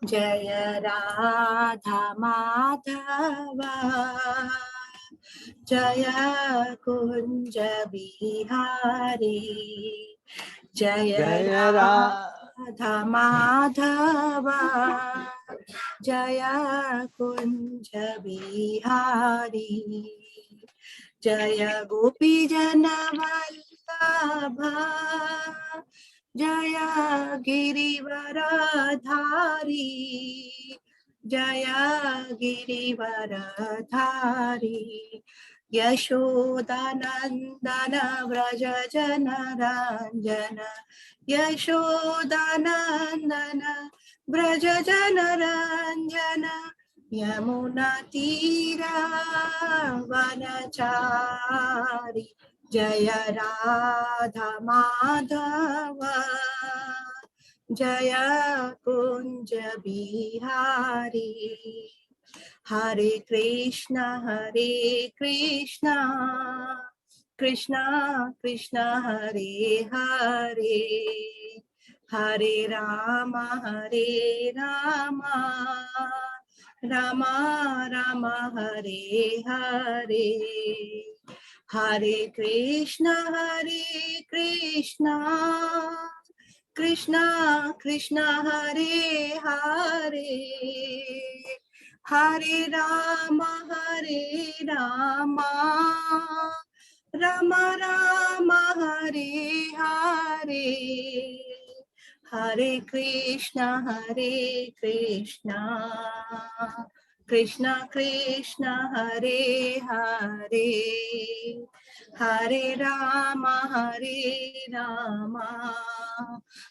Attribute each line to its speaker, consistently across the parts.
Speaker 1: जय राधा माधव जय कुंज बिहारी जय राधा माधव जय कुंज बिहारी जय गोपी जन वल्लभ जय गिरिवरधारी जय गिरिवरधारी यशोदानंदन व्रज जनरंजन यशोदानंदन व्रज जनरंजन यमुना तीरा वनचारी जय राधा माधव जय कुंज बिहारी हरे कृष्णा कृष्णा कृष्णा हरे हरे हरे राम राम राम हरे हरे हरे कृष्णा कृष्णा कृष्णा हरे हरे हरे राम राम राम हरे हरे हरे कृष्णा कृष्णा कृष्णा हरे हरे हरे राम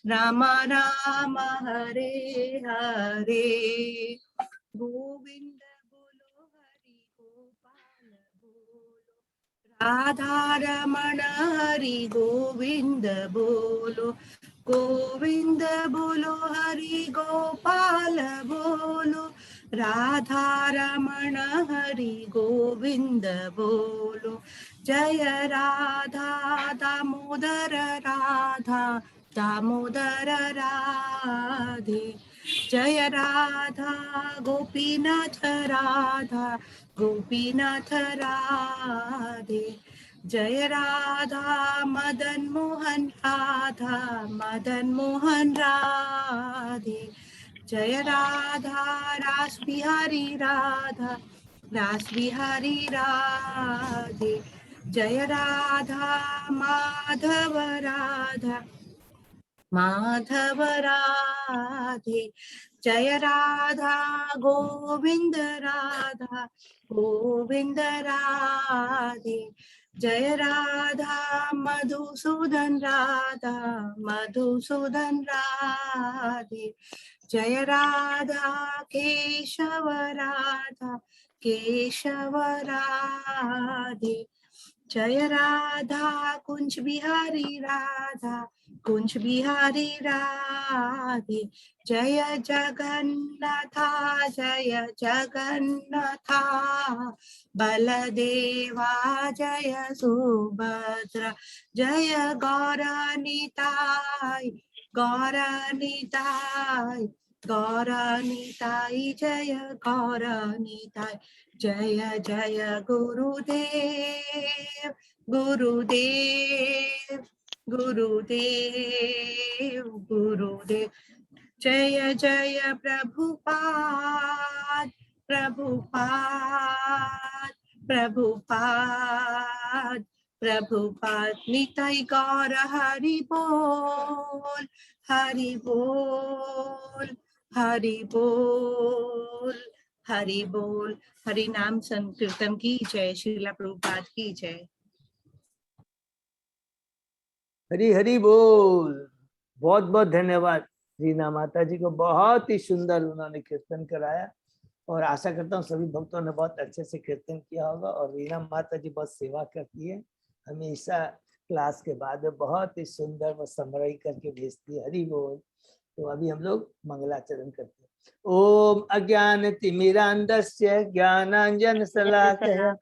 Speaker 1: राम राम हरे हरे गोविंद बोलो हरि गोपाल बोलो राधा रमण हरि गोविंद बोलो हरि गोपाल बोलो राधा रमण हरि गोविंद बोलो जय राधा दामोदर राधे जय राधा गोपीनाथ राधे जय राधा मदन मोहन राधे जय राधा रास बिहारी राधे जय राधा माधव राधे जय राधा गोविंद राधे जय राधा मधुसूदन राधे जय राधा केशव राधे जय राधा कुंज बिहारी राधे जय जगन्नाथा बलदेवा जय सुभद्रा जय गौरनिताय जय गौरनिताय जय जय गुरुदेव जय जय प्रभुपाद निताई गौर हरि बोल हरि नाम संकीर्तन की जय श्रीला प्रभुपाद की जय
Speaker 2: हरि हरि बोल। बहुत बहुत धन्यवाद रीना माता जी को, बहुत ही सुंदर उन्होंने कीर्तन कराया और आशा करता हूँ सभी भक्तों ने बहुत अच्छे से कीर्तन किया होगा। और रीना माता जी बहुत सेवा करती है, हमेशा क्लास के बाद बहुत ही सुंदर वो समराई करके भेजती है। हरि बोल। तो अभी हम लोग मंगलाचरण करते हैं। ओम अज्ञानतिमिरान्धस्य ज्ञानाञ्जनशलाकया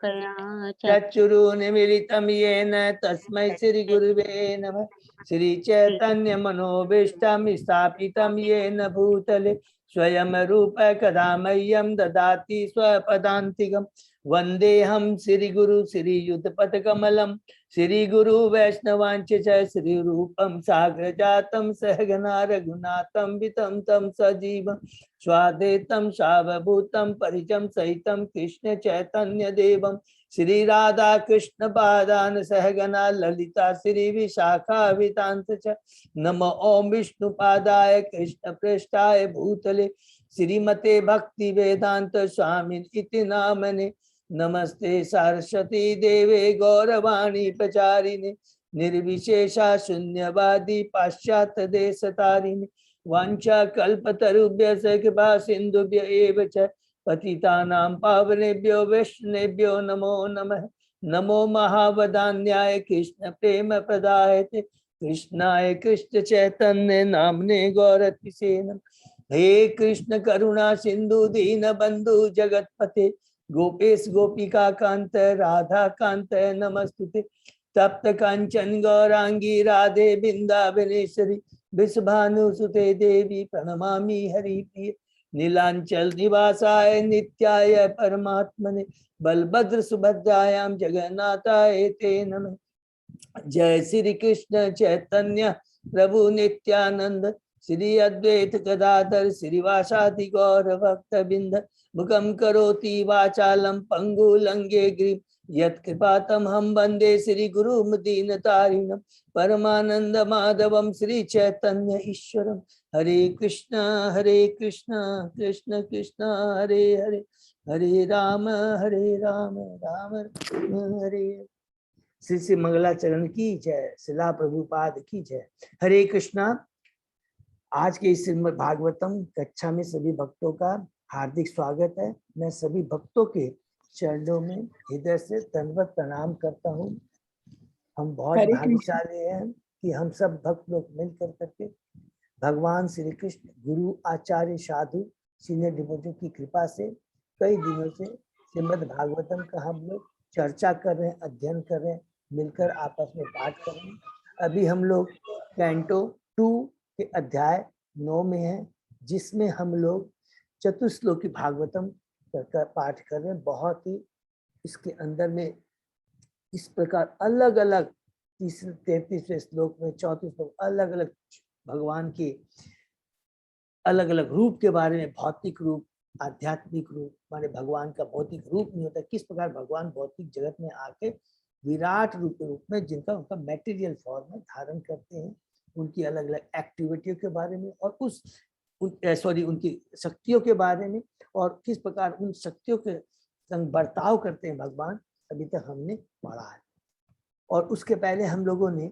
Speaker 2: चक्षुरुन्मीलितं येन तस्मै श्रीगुरुवे नमः। श्रीचैतन्यमनोभीष्टं स्थापितं येन भूतले स्वयं रूप कदा मह्यम ददाति स्वपदान्तिकम्। वंदेहम श्री गुरु श्री युतपथ कमलम श्री गुरु वैष्णवांच च श्री रूपम साग्र जातम सहगना रघुनाथम वितम तम सजीवम स्वादेतम सावभूतम परिचम सहितम कृष्ण चैतन्य देवम श्री राधा कृष्ण पादान सहगना ललिता श्री विशाखा वितांत च। नमो ओम विष्णु पादाय कृष्ण पृष्ठाय भूतले श्रीमते भक्ति वेदांत स्वामी इति नामने। नमस्ते सरस्वती देवे गौरवाणी प्रचारिणे निर्विशेषा शून्यवादी पाश्चात्य देश तारिणे। वांछा कल्पतरुभ्य कृपा सिंधुभ्य एव च पतितानां पावनेभ्यो वैष्णवेभ्यो नमो नमः। नमो महावदान्याय कृष्ण प्रेम प्रदायते कृष्णाय कृष्ण चैतन्य नामने गौरतिसे नमः। हे कृष्ण करुणा सिंधु दीन बंधु जगतपते गोपेश गोपिका कांत राधा कांत नमस्तुते। तप्त कांचन गौरांगी राधे बिंदावनेश्वरी विश्वभानुसुते देवी प्रणमामि हरिप्रिय। नीलांचल निवासाय नित्याय परमात्मने बलभद्र सुभद्रायां जगन्नाथाय ते नमः। जय श्री कृष्ण चैतन्य प्रभु नित्यानंद श्री अद्वैत गदाधर श्रीवासादि गौर भक्त बिंद। मुखम करोति वाचालम पंगु लंगे गिरि यत्कृपातम हम वंदे श्री गुरु दीनतारिणम परमानंद माधवम श्री चैतन्य ईश्वरम। हरे कृष्ण कृष्ण कृष्ण हरे हरे हरे राम राम राम हरे। श्री श्री मंगलाचरण की जय, शिला प्रभुपाद की जय। हरे कृष्णा। आज के इस श्रीमद् भागवतम कक्षा में सभी भक्तों का हार्दिक स्वागत है। मैं सभी भक्तों के चरणों में हृदय से दंडवत प्रणाम करता हूँ। हम बहुत भाग्यशाली हैं कि हम सब भक्त लोग मिलकर करके भगवान श्री कृष्ण गुरु आचार्य साधु सीनियर डिवोटियों की कृपा से कई दिनों से श्रीमद् भागवतम का हम लोग चर्चा कर रहे हैं, अध्ययन कर रहे हैं, मिलकर आपस में पाठ कर रहे हैं। अभी हम लोग कैंटो 2 के अध्याय 9 में हैं, जिसमें हम लोग चतुश्लोकी भागवतम पाठ कर रहे हैं। बहुत ही इसके अंदर में इस प्रकार अलग अलग 33वें श्लोक में 34 श्लोक अलग अलग भगवान के अलग अलग रूप के बारे में, भौतिक रूप आध्यात्मिक रूप, माने भगवान का भौतिक रूप नहीं होता, किस प्रकार भगवान भौतिक जगत में आके विराट रूप में जिनका उनका मैटेरियल फॉर्म में धारण करते हैं, उनकी अलग अलग एक्टिविटियों के बारे में और उनकी शक्तियों के बारे में और किस प्रकार उन शक्तियों के संग बर्ताव करते हैं भगवान, अभी तक हमने पढ़ा है। और उसके पहले हम लोगों ने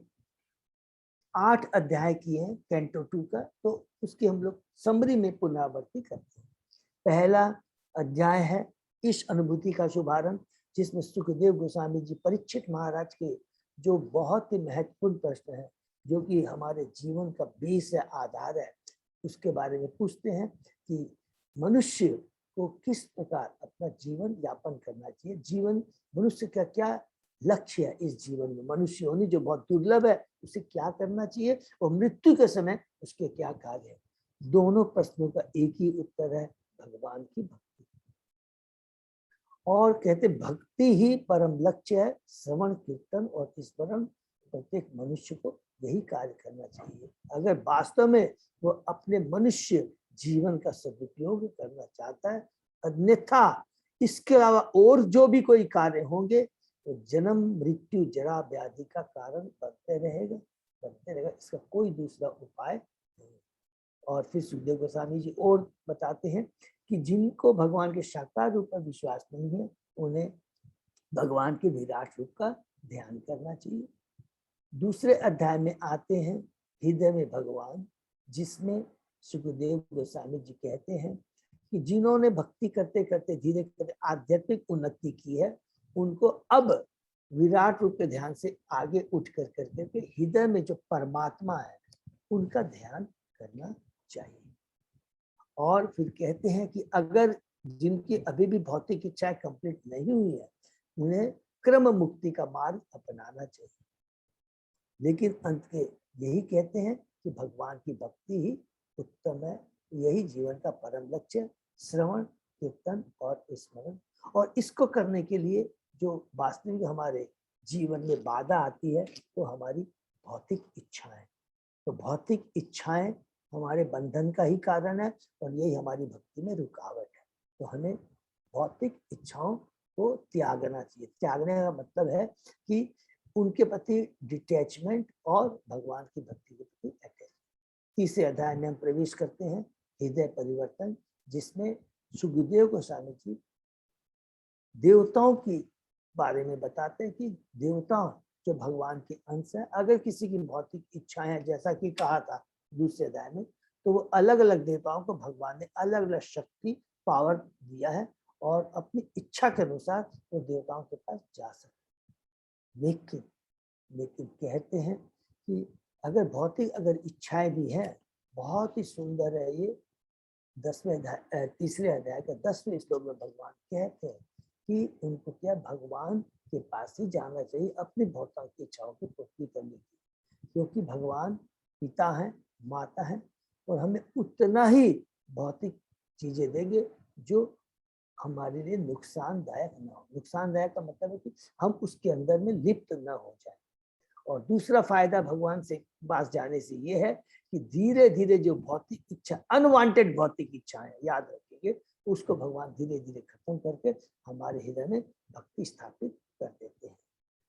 Speaker 2: 8 अध्याय किए हैं कैंटो 2 का, तो उसकी हम लोग समरी में पुनरावृत्ति करते हैं। पहला अध्याय है इस अनुभूति का शुभारंभ, जिसमें सुखदेव गोस्वामी जी परीक्षित महाराज के जो बहुत ही महत्वपूर्ण प्रश्न है, जो कि हमारे जीवन का बेस है, आधार है, उसके बारे में पूछते हैं कि मनुष्य को किस प्रकार अपना जीवन यापन करना चाहिए, जीवन मनुष्य का क्या लक्ष्य है, इस जीवन में मनुष्य होने जो बहुत दुर्लभ है उसे क्या करना चाहिए और मृत्यु के समय उसके क्या कार्य है। दोनों प्रश्नों का एक ही उत्तर है, भगवान की भक्ति। और कहते भक्ति ही परम लक्ष्य है, श्रवण कीर्तन और स्मरण प्रत्येक मनुष्य को यही कार्य करना चाहिए अगर वास्तव में वो अपने मनुष्य जीवन का सदुपयोग करना चाहता है। अन्यथा इसके अलावा और जो भी कोई कार्य होंगे तो जन्म मृत्यु जरा व्याधि का कारण बनते रहेगा, इसका कोई दूसरा उपाय नहीं। और फिर सुखदेव गोस्वामी जी और बताते हैं कि जिनको भगवान के साकार रूप पर विश्वास नहीं है, उन्हें भगवान के विराट रूप का ध्यान करना चाहिए। दूसरे अध्याय में आते हैं हृदय में भगवान, जिसमें सुखदेव गोस्वामी जी कहते हैं कि जिन्होंने भक्ति करते करते धीरे धीरे आध्यात्मिक उन्नति की है, उनको अब विराट रूप के ध्यान से आगे उठ कर करके हृदय में जो परमात्मा है उनका ध्यान करना चाहिए। और फिर कहते हैं कि अगर जिनकी अभी भी भौतिक इच्छाएं कंप्लीट नहीं हुई है, उन्हें क्रम मुक्ति का मार्ग अपनाना चाहिए। लेकिन अंत के यही कहते हैं कि भगवान की भक्ति ही उत्तम है, यही जीवन का परम लक्ष्य, श्रवण, कीर्तन और स्मरण। और इसको करने के लिए जो वास्तविक हमारे जीवन में बाधा आती है तो हमारी भौतिक इच्छाएं। तो भौतिक इच्छाएं हमारे बंधन का ही कारण है और यही हमारी भक्ति में रुकावट है। तो हमें भौतिक इच्छाओं को त्यागना चाहिए। त्यागने का मतलब है कि उनके प्रति डिटैचमेंट और भगवान की भक्ति के प्रति अटैचमेंट। तीसरे अध्याय में हम प्रवेश करते हैं हृदय परिवर्तन, जिसमें सुखदेव गोस्वामी जी देवताओं की बारे में बताते हैं कि देवता जो भगवान के अंश है, अगर किसी की भौतिक इच्छाएं, जैसा कि कहा था दूसरे अध्याय में, तो वो अलग अलग देवताओं को भगवान ने अलग अलग शक्ति, पावर दिया है और अपनी इच्छा के अनुसार वो देवताओं के पास जा सकते। लेकिन कहते हैं कि अगर भौतिक अगर इच्छाएं भी हैं, बहुत ही सुंदर है ये 10वें अध्याय, तीसरे अध्याय का 10वें श्लोक में भगवान कहते हैं कि उनको क्या भगवान के पास ही जाना चाहिए अपनी भौतिक इच्छाओं की पूर्ति करने की, क्योंकि भगवान पिता है, माता है और हमें उतना ही भौतिक चीजें देंगे जो हमारे लिए नुकसानदायक ना हो। नुकसानदायक का मतलब है कि हम उसके अंदर में लिप्त न हो जाए। और दूसरा फायदा भगवान से पास जाने से ये है कि धीरे धीरे जो भौतिक इच्छा, अनवांटेड भौतिक इच्छाएं, याद रखेंगे, उसको भगवान धीरे धीरे खत्म करके हमारे हृदय में भक्ति स्थापित कर देते हैं।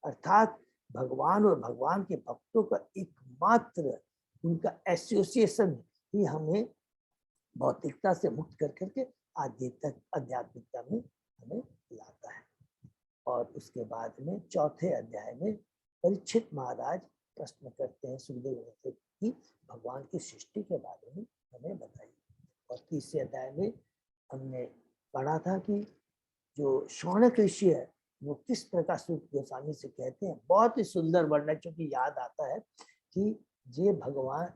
Speaker 2: अर्थात भगवान और भगवान के भक्तों का एकमात्र उनका एसोसिएशन ही हमें भौतिकता से मुक्त कर करके आध्यात्मिकता में हमें लाता है। और उसके बाद में चौथे अध्याय में परीक्षित महाराज प्रश्न करते हैं सुखदेव से कि भगवान की सृष्टि के बारे में हमें बताइए। और तीसरे अध्याय में हमने पढ़ा था कि जो शौनक ऋषि है वो किस प्रकार सुख गोस्वामी से कहते हैं, बहुत ही सुंदर वर्णन, क्योंकि याद आता है कि ये भगवान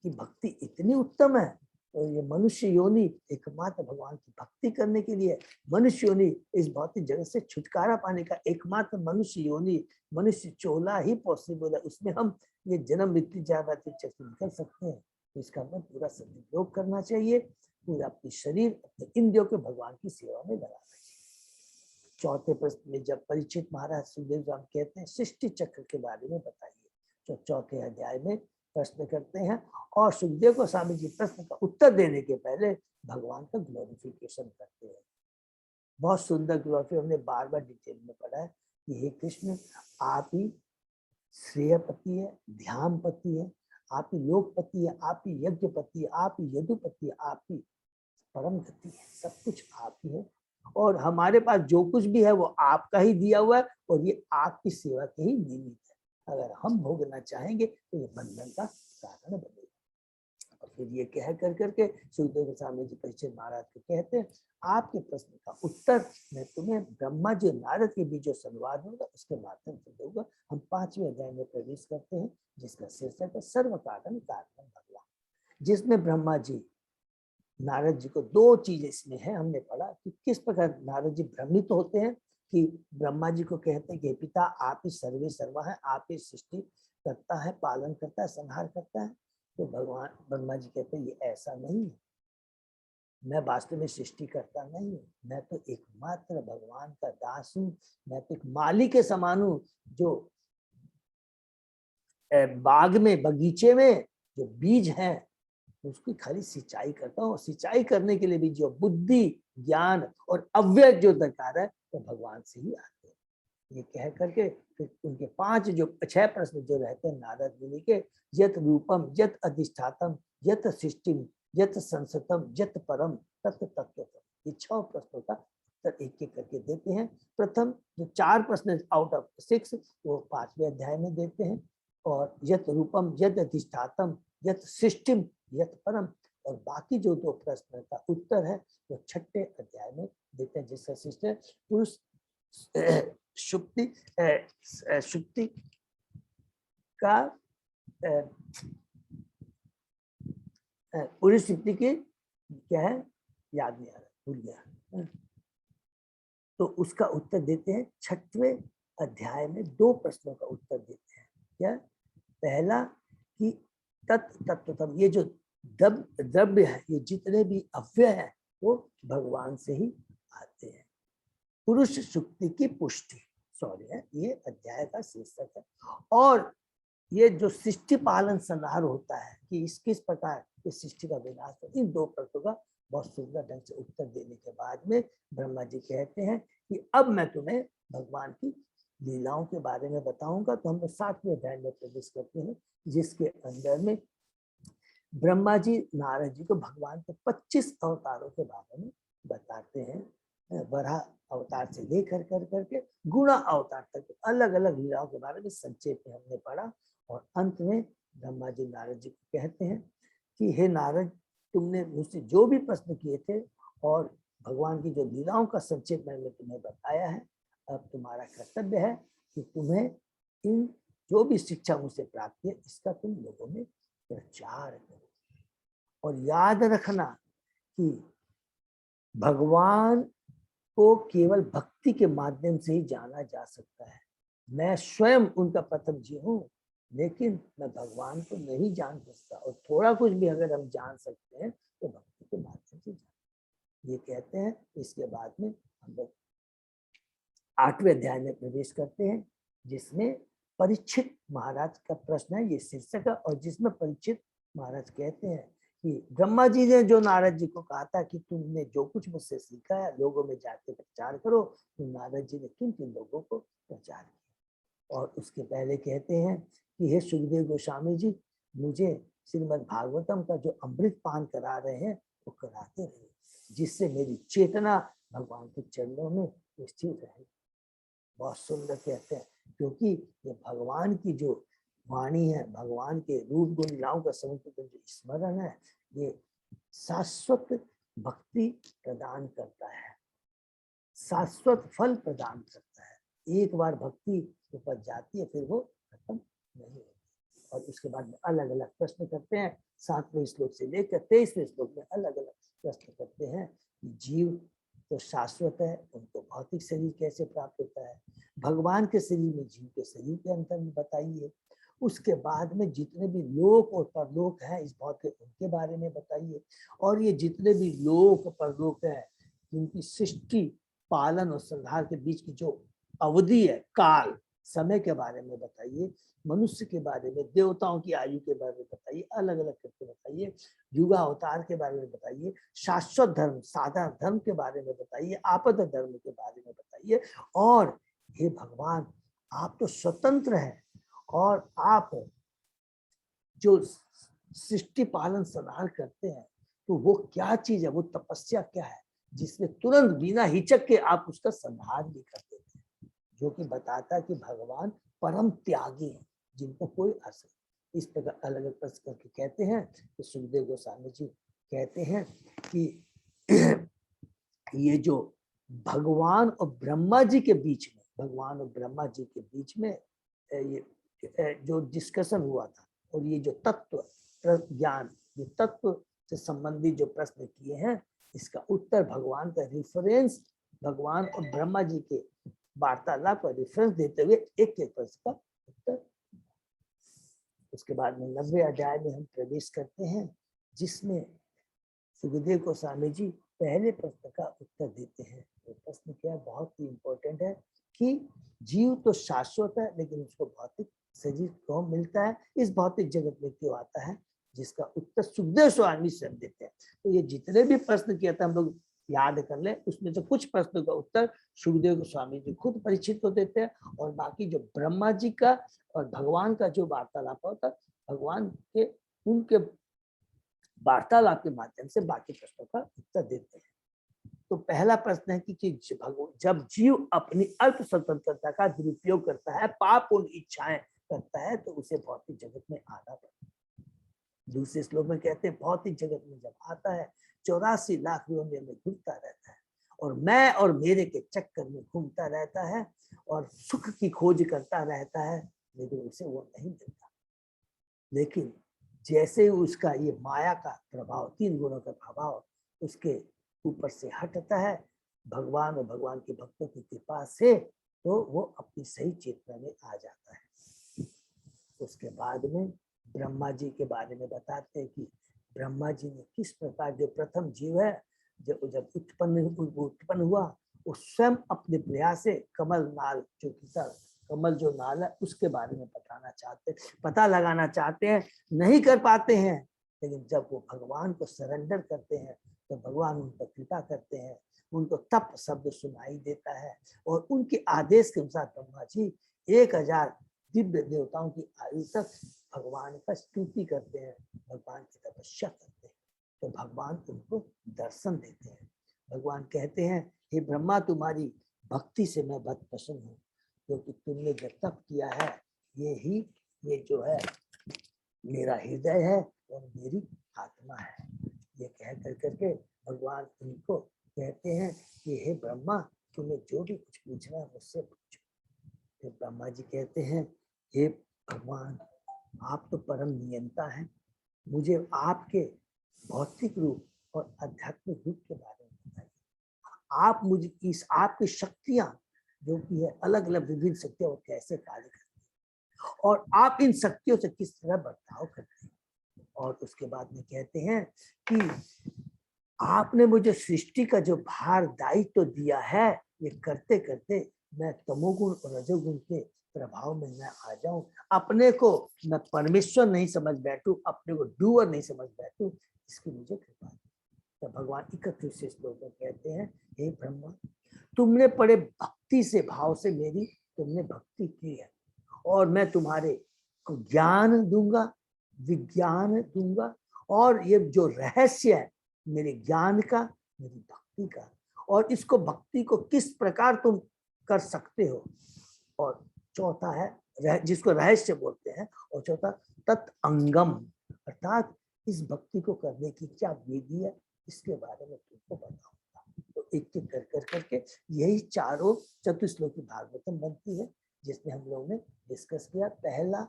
Speaker 2: की भक्ति इतनी उत्तम है तो ये मनुष्य योनि एकमात्र भगवान की भक्ति करने के लिए, मनुष्य योनि इस भौतिक जगत से छुटकारा पाने का एकमात्र मनुष्य योनि, मनुष्य चोला ही पॉसिबल है। उसमें हम ये जन्म मृत्यु जागृति चक्र निकल सकते हैं। तो इसका हमें पूरा सदुपयोग करना चाहिए, पूरा अपने शरीर, अपने इंद्रियों के भगवान की सेवा में लगाना चाहिए। चौथे प्रश्न में जब परीक्षित महाराज सुखदेव स्वामी कहते हैं सृष्टि चक्र के बारे में बताइए, तो चौथे अध्याय में प्रश्न करते हैं और सुखदेव गोस्वामी जी प्रश्न का उत्तर देने के पहले भगवान का ग्लोरिफिकेशन करते हैं। बहुत सुंदर ग्लोरिफिकेशन हमने बार बार डिटेल में पढ़ा है कि हे कृष्ण, आप ही श्रेयपति है, ध्यानपति है, आप ही लोकपति है, आप ही यज्ञपति है, आप ही यदुपति है, आप ही परम गति है, सब कुछ आप ही है और हमारे पास जो कुछ भी है वो आपका ही दिया हुआ है और ये आपकी सेवा के ही निमित्त है। अगर हम भोगना चाहेंगे तो ये बंधन का कारण बनेगा। और फिर ये कह कर करके सुखदेव गोस्वामी जी परीक्षित महाराज को कहते हैं आपके प्रश्न का उत्तर मैं तुम्हें ब्रह्मा जी नारद के बीच जो संवाद होगा उसके माध्यम से दूंगा। हम 5वें अध्याय में प्रवेश करते हैं जिसका शीर्षक है सर्व कारण कारण भगवान, जिसमें ब्रह्मा जी नारद जी को दो चीज इसमें है। हमने पढ़ा कि किस प्रकार नारद जी भ्रमित होते हैं कि ब्रह्मा जी को कहते हैं कि पिता आप ही सर्वे सर्वा है, आप ही सृष्टि करता है, पालन करता है, संहार करता है। तो भगवान ब्रह्मा जी कहते हैं ये ऐसा नहीं है, मैं वास्तव में सृष्टि करता नहीं हूँ, मैं तो एकमात्र भगवान का दास हूँ, मैं तो एक माली के समान हूँ जो बाग में, बगीचे में जो बीज है उसकी खाली सिंचाई करता हूँ। सिंचाई करने के लिए भी जो बुद्धि, ज्ञान और अव्यय जो दरकार है तो भगवान से ही आते हैं। ये कह करके फिर उनके 6 प्रश्न जो रहते हैं नारद मुनि के, यत रूपम, यत अधिष्ठातम, यत सृष्टिम, यत संसतम, यत परम, तत् तत्वतम, ये 6 प्रश्नों का उत्तर एक एक करके देते हैं। प्रथम जो 4 प्रश्न आउट ऑफ 6 वो 5वें अध्याय में देते हैं और यत रूपम, यत अधिष्ठातम, यत सृष्टिम, यत परम, और बाकी जो 2 प्रश्न का उत्तर है वो 6ठे अध्याय में देते हैं, जिसका शीर्षक है पुरुष शुक्ति का पुरुष शुक्ति की क्या है याद नहीं आ रहा, भूल गया। तो उसका उत्तर देते हैं 6वें अध्याय में। 2 प्रश्नों का उत्तर देते हैं। क्या? पहला कि तत्वतम, ये जो द्रव्य है, ये जितने भी अव्यय है वो भगवान से ही आते हैं। पुरुष सुक्ति की पुष्टि है, ये अध्याय का शीर्षक है। और ये जो सृष्टि पालन संहार होता है कि किस प्रकार इस सृष्टि का विनाश हो, इन दो प्रश्नों का बहुत सुंदर ढंग से उत्तर देने के बाद में ब्रह्मा जी कहते हैं कि अब मैं तुम्हें भगवान की लीलाओं के बारे में बताऊंगा। तो हम लोग 7वें अध्याय में प्रवेश करते हैं, जिसके अंदर में ब्रह्मा जी नारद जी को भगवान के 25 अवतारों के बारे में बताते हैं। वराह अवतार से लेकर कर करके गुणा अवतार तक अलग अलग लीलाओं के बारे में संक्षेप में हमने पढ़ा। और अंत में ब्रह्मा जी नारद जी को कहते हैं कि हे नारद, तुमने मुझसे जो भी प्रश्न किए थे और भगवान की जो लीलाओं का संक्षेप मैंने तुम्हें बताया है, अब तुम्हारा कर्तव्य है कि तुम्हें इन जो भी शिक्षा मुझसे प्राप्त है इसका तुम लोगों में प्रचार करो। और याद रखना कि भगवान को केवल भक्ति के माध्यम से ही जाना जा सकता है। मैं स्वयं उनका प्रथम जीव हूँ, लेकिन मैं भगवान को नहीं जान सकता। और थोड़ा कुछ भी अगर हम जान सकते हैं तो भक्ति के माध्यम से जान, ये कहते हैं। इसके बाद में हम लोग 8वें अध्याय में प्रवेश करते हैं, जिसमें परीक्षित महाराज का प्रश्न है, ये शीर्षक है। और जिसमें परीक्षित महाराज कहते हैं कि ब्रह्मा जी ने जो नारद जी को कहा था कि तुमने जो कुछ मुझसे सीखा है लोगों में जाके प्रचार करो, तो नारद जी ने किन किन लोगों को प्रचार किया। और उसके पहले कहते हैं कि हे सुखदेव गोस्वामी जी, मुझे श्रीमद् भागवतम का जो अमृत पान करा रहे हैं वो कराते रहे, जिससे मेरी चेतना भगवान के चरणों में स्थिर रहे। बहुत सुंदर कहते हैं, क्योंकि ये भगवान की जो वाणी है, भगवान के रूप गुण लीलाओं का समुचित जो स्मरण है, ये शाश्वत भक्ति प्रदान करता है, शाश्वत फल प्रदान करता है। एक बार भक्ति ऊपर जाती है फिर वो खत्म नहीं होती। और उसके बाद में अलग अलग प्रश्न करते हैं। 7वें श्लोक से लेकर 23वें श्लोक में अलग अलग प्रश्न करते हैं कि जीव तो शाश्वत है, उनको भौतिक शरीर कैसे प्राप्त होता है, भगवान के शरीर में जीव के शरीर के अंतर में बताइए। उसके बाद में जितने भी लोक और परलोक हैं इस भौतिक, उनके बारे में बताइए। और ये जितने भी लोक परलोक हैं, जिनकी सृष्टि पालन और संहार के बीच की जो अवधि है, काल समय के बारे में बताइए। मनुष्य के बारे में, देवताओं की आयु के बारे में बताइए, अलग अलग करके बताइए। युगा अवतार के बारे में बताइए, शाश्वत धर्म साधारण धर्म के बारे में बताइए, आपद धर्म के बारे में बताइए। और हे भगवान, आप तो स्वतंत्र हैं, और आप जो सृष्टि पालन संहार करते हैं तो वो क्या चीज है, वो तपस्या क्या है जिसमें तुरंत बिना हिचक के आप उसका संहार भी कर देते हैं, जो कि बताता है कि भगवान परम त्यागी है, जिनको कोई असर। इस प्रकार अलग अलग प्रश्न करके कहते हैं कि सुखदेव गोस्वामी जी कहते हैं कि ये जो भगवान और ब्रह्मा जी के बीच में, भगवान और ब्रह्मा जी के बीच में ये जो डिस्कशन हुआ था, और ये जो तत्व ज्ञान, ये तत्व से संबंधित जो प्रश्न किए हैं, इसका उत्तर भगवान का रेफरेंस, भगवान और ब्रह्मा जी के वार्तालाप का रेफरेंस देते हुए एक एक प्रश्न का उत्तर। उसके बाद में 90वें अध्याय में हम प्रवेश करते हैं, जिसमें सुखदेव गोस्वामी जी पहले प्रश्न का उत्तर देते हैं। तो प्रश्न क्या है, बहुत ही इंपॉर्टेंट है कि जीव तो शाश्वत है, लेकिन उसको भौतिक शरीर क्यों मिलता है, इस भौतिक जगत में क्यों आता है, जिसका उत्तर सुखदेव स्वामी स्वयं देते हैं। तो ये जितने भी प्रश्न किया था हम लोग याद कर ले, उसमें से कुछ प्रश्नों का उत्तर सुखदेव गोस्वामी जी खुद परीक्षित को देते हैं, और बाकी जो ब्रह्मा जी का और भगवान का जो वार्तालाप होता है, भगवान के उनके वार्तालाप के माध्यम से बाकी प्रश्नों का उत्तर देते हैं। तो पहला प्रश्न है कि जब जीव अपनी अल्प स्वतंत्रता का दुरुपयोग करता है, पाप और इच्छाएं करता है, तो उसे भौतिक जगत में आना पड़ता है। दूसरे श्लोक में कहते हैं भौतिक जगत में जब आता है 84 लाख योनियों में घूमता रहता है, और मैं और मेरे के चक्कर में घूमता रहता है, और सुख की खोज करता रहता है, लेकिन उसे वो नहीं मिलता। लेकिन जैसे ही उसका ये माया का प्रभाव, 3 गुणों का प्रभाव उसके ऊपर से हटता है, भगवान और भगवान के भक्तों की कृपा से, तो वो अपनी सही चेतना में आ जाता है। उसके बाद में ब्रह्मा जी के बारे में बताते हैं कि ब्रह्मा जी ने किस प्रकार, जो प्रथम जीव है, जब उत्पन्न हुआ, वो स्वयं अपने प्रयास से कमल नाल, जो कमल जो नाल है उसके बारे में पता लगाना चाहते हैं, नहीं कर पाते हैं। लेकिन जब वो भगवान को सरेंडर करते हैं तो भगवान उन पर कृपा करते हैं, उनको तप शब्द सुनाई देता है, और उनके आदेश के अनुसार ब्रह्मा जी 1000 दिव्य देवताओं की आयु तक भगवान का स्तुति करते हैं, भगवान की तपस्या करते हैं। तो भगवान उनको दर्शन देते हैं। भगवान कहते हैं, हे ब्रह्मा, तुम्हारी भक्ति से मैं बहुत प्रसन्न हूँ, क्योंकि तुमने जो तप किया है, ये जो है मेरा हृदय है और मेरी आत्मा है। ये कह करके भगवान उनको कहते हैं कि हे ब्रह्मा, तुम्हें जो भी कुछ पूछना है मुझसे पूछो। फिर ब्रह्मा जी कहते हैं, हे भगवान, आप तो परम नियंता हैं, मुझे आपके भौतिक रूप और आध्यात्मिक रूप के बारे में बताइए। आप मुझे आपकी शक्तियां जो कि है अलग अलग विभिन्न शक्तियां, वो कैसे कार्य करती हैं, और आप इन शक्तियों से किस तरह बर्ताव करते हैं। और उसके बाद में कहते हैं कि आपने मुझे सृष्टि का जो भार दायित्व तो दिया है, ये करते करते मैं तमोगुण और रजोगुण के प्रभाव में मैं आ जाऊं, अपने को मैं परमेश्वर नहीं समझ बैठूं, अपने को डूअर नहीं समझ बैठूं, इसकी मुझे कृपा। तो भगवान 31 श्लोक में कहते हैं, हे ब्रह्मा, तुमने बड़े भक्ति से भाव से तुमने भक्ति की है, और मैं तुम्हारे को ज्ञान दूंगा, विज्ञान दूंगा, और ये जो रहस्य है मेरे ज्ञान का, मेरी भक्ति का, और इसको भक्ति को किस प्रकार तुम कर सकते हो। और चौथा है जिसको रहस्य बोलते हैं, और चौथा तत् अंगम, अर्थात इस भक्ति को करने की क्या विधि है, इसके बारे में तुमको बताऊंगा। तो एक एक कर करके यही चारों चतुश्लोकी भागवतम बनती है, जिसमें हम लोगों ने डिस्कस किया पहला,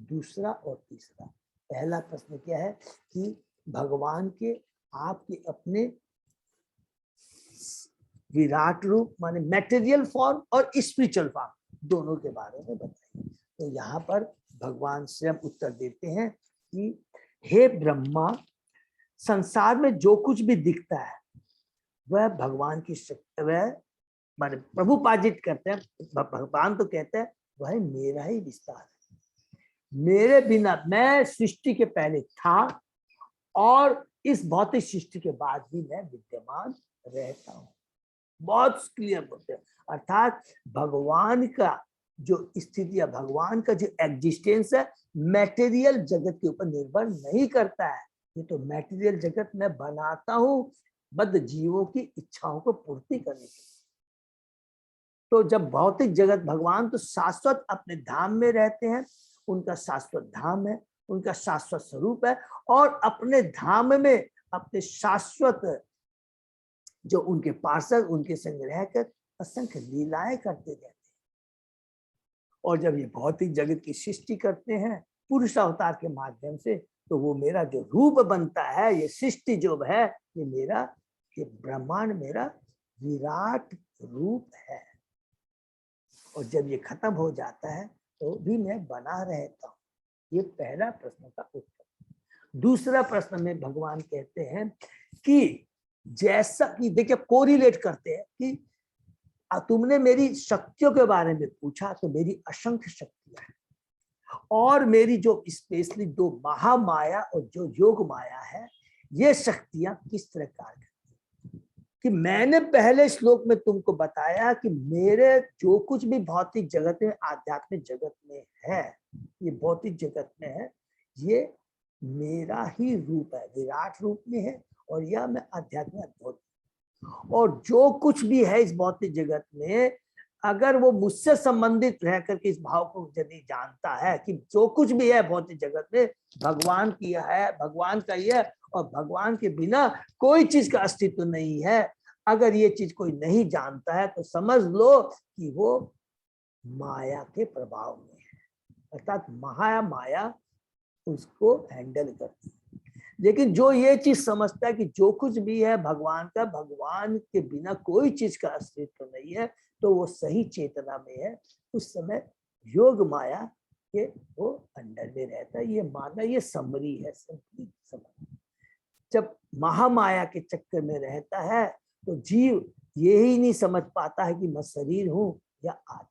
Speaker 2: दूसरा और तीसरा। पहला प्रश्न क्या है कि भगवान के आपके अपने विराट रूप माने मैटेरियल फॉर्म और स्पिरिचुअल फॉर्म दोनों के बारे में बताइए। तो यहाँ पर भगवान स्वयं उत्तर देते हैं कि हे ब्रह्मा, संसार में जो कुछ भी दिखता है वह भगवान की शक्ति, वह माने प्रभुपादित करते हैं, भगवान तो कहते हैं वह मेरा ही विस्तार है, मेरे बिना मैं सृष्टि के पहले था और इस भौतिक सृष्टि के बाद भी मैं विद्यमान रहता हूँ। बहुत क्लियर बोलते हैं, अर्थात भगवान का जो स्थिति है, भगवान का जो एग्जिस्टेंस है, मैटेरियल जगत के ऊपर निर्भर नहीं करता है। ये तो मैटेरियल जगत मैं बनाता हूँ बद्ध जीवों की इच्छाओं को पूर्ति करने के लिए। तो जब भौतिक जगत, भगवान तो शाश्वत अपने धाम में रहते हैं, उनका शाश्वत धाम है, उनका शाश्वत स्वरूप है, और अपने धाम में अपने शाश्वत जो उनके पार्षद उनके संग रहकर असंख्य लीलाएं करते रहते हैं। और जब ये भौतिक जगत की सृष्टि करते हैं पुरुष अवतार के माध्यम से, तो वो मेरा जो रूप बनता है, ये सृष्टि जो है, ये ब्रह्मांड मेरा विराट रूप है। और जब ये खत्म हो जाता है तो भी मैं बना रहता हूँ। ये पहला प्रश्न का उत्तर। दूसरा प्रश्न में भगवान कहते हैं कि जैसा कि देखिए कोरिलेट करते हैं कि तुमने मेरी शक्तियों के बारे में पूछा, तो मेरी असंख्य शक्तियां हैं, और मेरी जो स्पेशली 2 महामाया और जो योग माया है, ये शक्तियां किस तरह कार्य करती हैं कि मैंने पहले श्लोक में तुमको बताया कि मेरे जो कुछ भी भौतिक जगत में, आध्यात्मिक जगत में है, ये भौतिक जगत में है, ये मेरा ही रूप है, विराट रूप में है, और यह मैं आध्यात्मिक भौतिक, और जो कुछ भी है इस भौतिक जगत में, अगर वो मुझसे संबंधित रह करके इस भाव को यदि जानता है कि जो कुछ भी है भौतिक जगत में भगवान की है, भगवान का ही है, और भगवान के बिना कोई चीज का अस्तित्व नहीं है, अगर ये चीज कोई नहीं जानता है तो समझ लो कि वो माया के प्रभाव में है, अर्थात माया उसको हैंडल करती है। लेकिन जो ये चीज समझता है कि जो कुछ भी है भगवान का, भगवान के बिना कोई चीज का अस्तित्व नहीं है, तो वो सही चेतना में है, उस समय योग माया के वो अंडर में रहता है। ये माना, ये समरी है, समरी। जब महामाया के चक्कर में रहता है तो जीव यही नहीं समझ पाता है कि मैं शरीर हूं या आत्मा।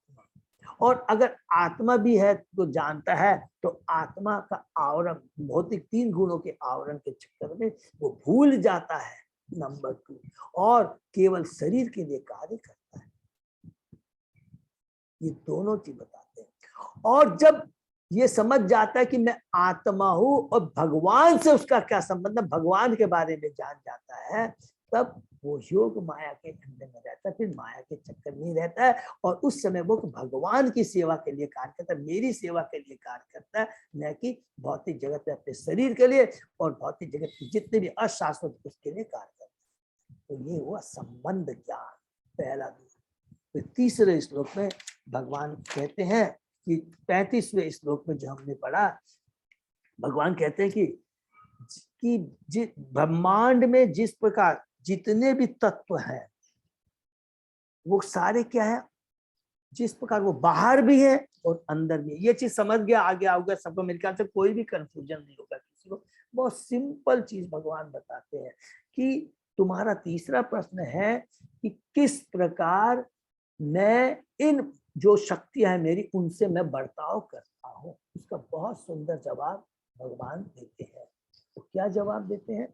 Speaker 2: और अगर आत्मा भी है तो जानता है, तो आत्मा का आवरण, भौतिक 3 गुणों के आवरण के चक्कर में वो भूल जाता है नंबर 2, और केवल शरीर के लिए कार्य करता है। ये दोनों चीज बताते हैं। और जब ये समझ जाता है कि मैं आत्मा हूं और भगवान से उसका क्या संबंध है, भगवान के बारे में जान जाता है, तब वो योग माया के अंदर में रहता है, फिर माया के चक्कर में रहता है। और उस समय वो भगवान की सेवा के लिए कार्य करता है, मेरी सेवा के लिए कार्य करता है, न कि भौतिक जगत में अपने शरीर के लिए और भौतिक जगत के जितने भी अशाश्वत उसके लिए कार्य करता है। तो ये हुआ संबंध ज्ञान, पहला। फिर तीसरे श्लोक में भगवान कहते हैं कि 35वें श्लोक में जो हमने पढ़ा, भगवान कहते हैं कि ब्रह्मांड में जिस प्रकार जितने भी तत्व हैं वो सारे क्या है, जिस प्रकार वो बाहर भी है और अंदर भी। ये चीज समझ गया, आगे आओगे सबको मिलकर से कोई भी कंफ्यूजन नहीं होगा किसी को। बहुत सिंपल चीज भगवान बताते हैं कि तुम्हारा तीसरा प्रश्न है कि किस प्रकार मैं इन जो शक्तियां है मेरी उनसे मैं बर्ताव करता हूँ। उसका बहुत सुंदर जवाब भगवान देते हैं। तो क्या जवाब देते हैं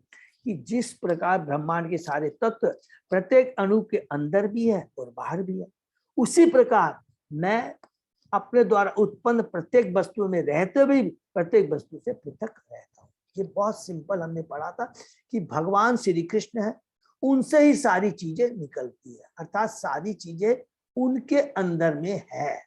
Speaker 2: कि जिस प्रकार ब्रह्मांड के सारे तत्व प्रत्येक अणु के अंदर भी है और बाहर भी है, उसी प्रकार मैं अपने द्वारा उत्पन्न प्रत्येक वस्तु में रहते भी प्रत्येक वस्तु से पृथक रहता हूँ। ये बहुत सिंपल हमने पढ़ा था कि भगवान श्री कृष्ण है, उनसे ही सारी चीजें निकलती है, अर्थात सारी चीजें उनके अंदर में है।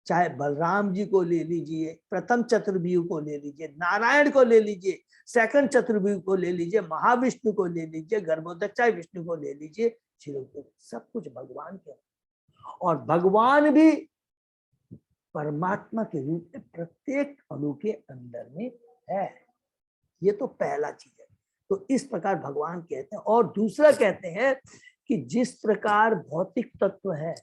Speaker 2: चाहे बलराम जी को ले लीजिए, प्रथम चतुर्व्यूह को ले लीजिए, नारायण को ले लीजिए, सेकंड चतुर्व्यूह को ले लीजिए, महाविष्णु को ले लीजिए, गर्भोदक्षाय विष्णु को ले लीजिए, सब कुछ भगवान के। और भगवान भी परमात्मा के रूप में प्रत्येक अणु के अंदर में है। ये तो पहला चीज है। तो इस प्रकार भगवान कहते हैं। और दूसरा कहते हैं कि जिस प्रकार भौतिक तत्व है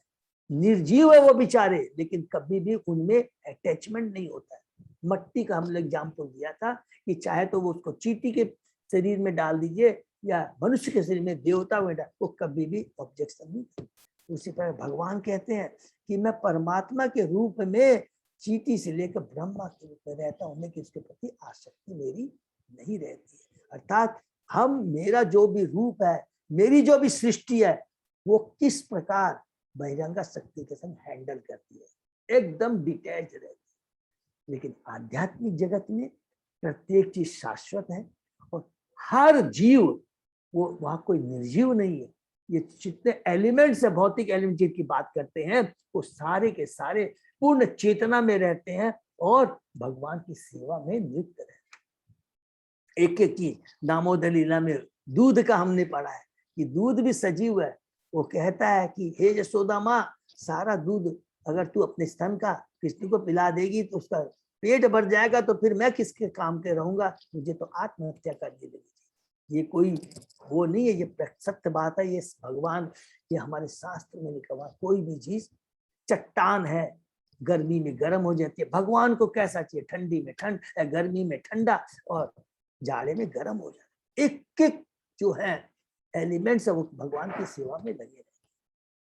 Speaker 2: निर्जीव है वो बेचारे, लेकिन कभी भी उनमें अटैचमेंट नहीं होता है। मट्टी का हमने एग्जाम्पल दिया था कि चाहे तो वो उसको चींटी के शरीर में डाल दीजिए या मनुष्य के शरीर में, देवता में डाल, वो कभी भी ऑब्जेक्शन नहीं करता। उसी तरह भगवान कहते हैं कि मैं परमात्मा के रूप में चींटी से लेकर ब्रह्मा के रूप में रहता हूँ, लेकिन इसके प्रति आसक्ति मेरी नहीं रहती है। अर्थात हम, मेरा जो भी रूप है, मेरी जो भी सृष्टि है, वो किस प्रकार बहिरंगा शक्ति के संग हैंडल करती है, एकदम डिटैच रहती है। लेकिन आध्यात्मिक जगत में प्रत्येक चीज शाश्वत है और हर जीव, वो वहां कोई निर्जीव नहीं है। ये जितने एलिमेंट्स है, भौतिक एलिमेंट जिनकी बात करते हैं, वो सारे के सारे पूर्ण चेतना में रहते हैं और भगवान की सेवा में नियुक्त रहते हैं। एक एक की दामोदर लीला में दूध का हमने पढ़ा है कि दूध भी सजीव है। वो कहता है कि हे यशोदा माँ, सारा दूध अगर तू अपने स्तन का कृष्ण को पिला देगी तो उसका पेट भर जाएगा, तो फिर मैं किसके काम के रहूंगा, मुझे तो आत्महत्या करनी लगेगी। ये कोई वो नहीं है, ये सत्य बात है। ये भगवान, ये हमारे शास्त्र में लिखा हुआ। कोई भी चीज, चट्टान है, गर्मी में गर्म हो जाती है, भगवान को कैसा चाहिए, ठंडी में ठंड, गर्मी में ठंडा और जाड़े में गर्म हो जाता है। एक एक जो है एलिमेंट्स है वो भगवान की सेवा में लगे रहते।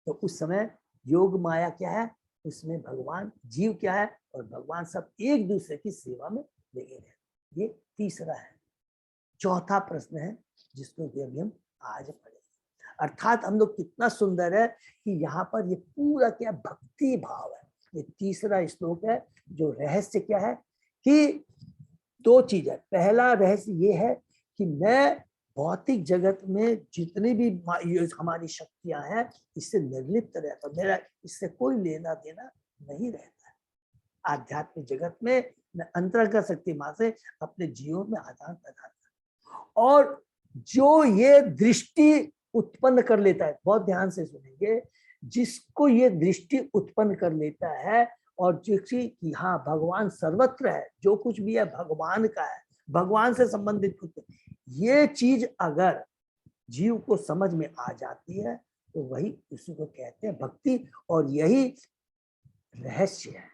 Speaker 2: तो उस समय योग माया क्या है, उसमें भगवान, जीव क्या है और भगवान सब एक दूसरे की सेवा में लगे रहते। ये तीसरा है। चौथा प्रश्न है जिसको अभी हम आज पढ़ेंगे। अर्थात हम लोग कितना सुंदर है कि यहाँ पर ये पूरा क्या भक्ति भाव है। ये तीसरा श्लोक है जो रहस्य क्या है कि दो चीज है। पहला रहस्य ये है कि मैं भौतिक जगत में जितनी भी हमारी शक्तियां हैं इससे निर्लिप्त रहता, मेरा इससे कोई लेना देना नहीं रहता है। आध्यात्मिक जगत में मैं अंतरंग शक्ति मां से अपने जीवन में आदान प्रदान करता। और जो ये दृष्टि उत्पन्न कर लेता है, बहुत ध्यान से सुनेंगे, जिसको ये दृष्टि उत्पन्न कर लेता है और जिसकी कि हाँ भगवान सर्वत्र है, जो कुछ भी है भगवान का है, भगवान से संबंधित कुछ, ये चीज अगर जीव को समझ में आ जाती है तो वही उसी को कहते हैं भक्ति। और यही रहस्य है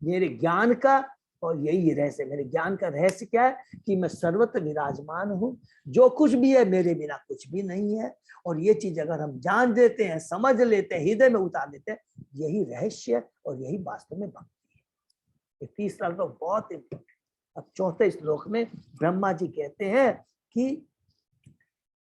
Speaker 2: मेरे ज्ञान का और यही रहस्य, मेरे ज्ञान का रहस्य क्या है कि मैं सर्वत्र विराजमान हूँ, जो कुछ भी है मेरे बिना कुछ भी नहीं है। और ये चीज अगर हम जान देते हैं, समझ लेते हैं, हृदय में उतार लेते हैं, यही रहस्य और यही वास्तव में भक्ति है। ये 30 साल का बहुत इंपॉर्टेंट। अब चौथे श्लोक में ब्रह्मा जी कहते हैं कि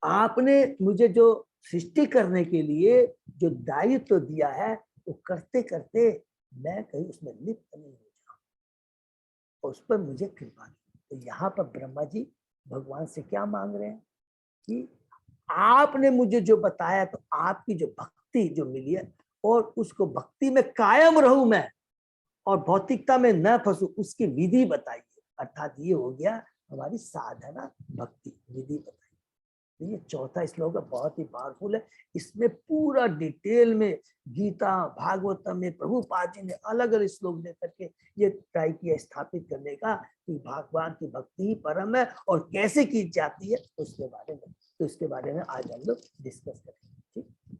Speaker 2: आपने मुझे जो सृष्टि करने के लिए जो दायित्व तो दिया है, वो करते करते मैं कहीं उसमें लिप्त नहीं हो जाऊं, उस पर मुझे कृपा की। तो यहाँ पर ब्रह्मा जी भगवान से क्या मांग रहे हैं कि आपने मुझे जो बताया, तो आपकी जो भक्ति जो मिली है, और उसको भक्ति में कायम रहूं मैं, और भौतिकता में न फंसू, उसकी विधि बताइए। अर्थात ये हो गया हमारी साधना भक्ति विधि बताइए। ये चौथा श्लोक बहुत ही पावरफुल है। इसमें पूरा डिटेल में गीता भागवतम में प्रभुपाद जी ने अलग अलग श्लोक दे करके ये ट्राई किया स्थापित करने का कि भगवान की भक्ति ही परम है और कैसे की जाती है उसके बारे में। तो इसके बारे में आज हम लोग डिस्कस करेंगे। ठीक।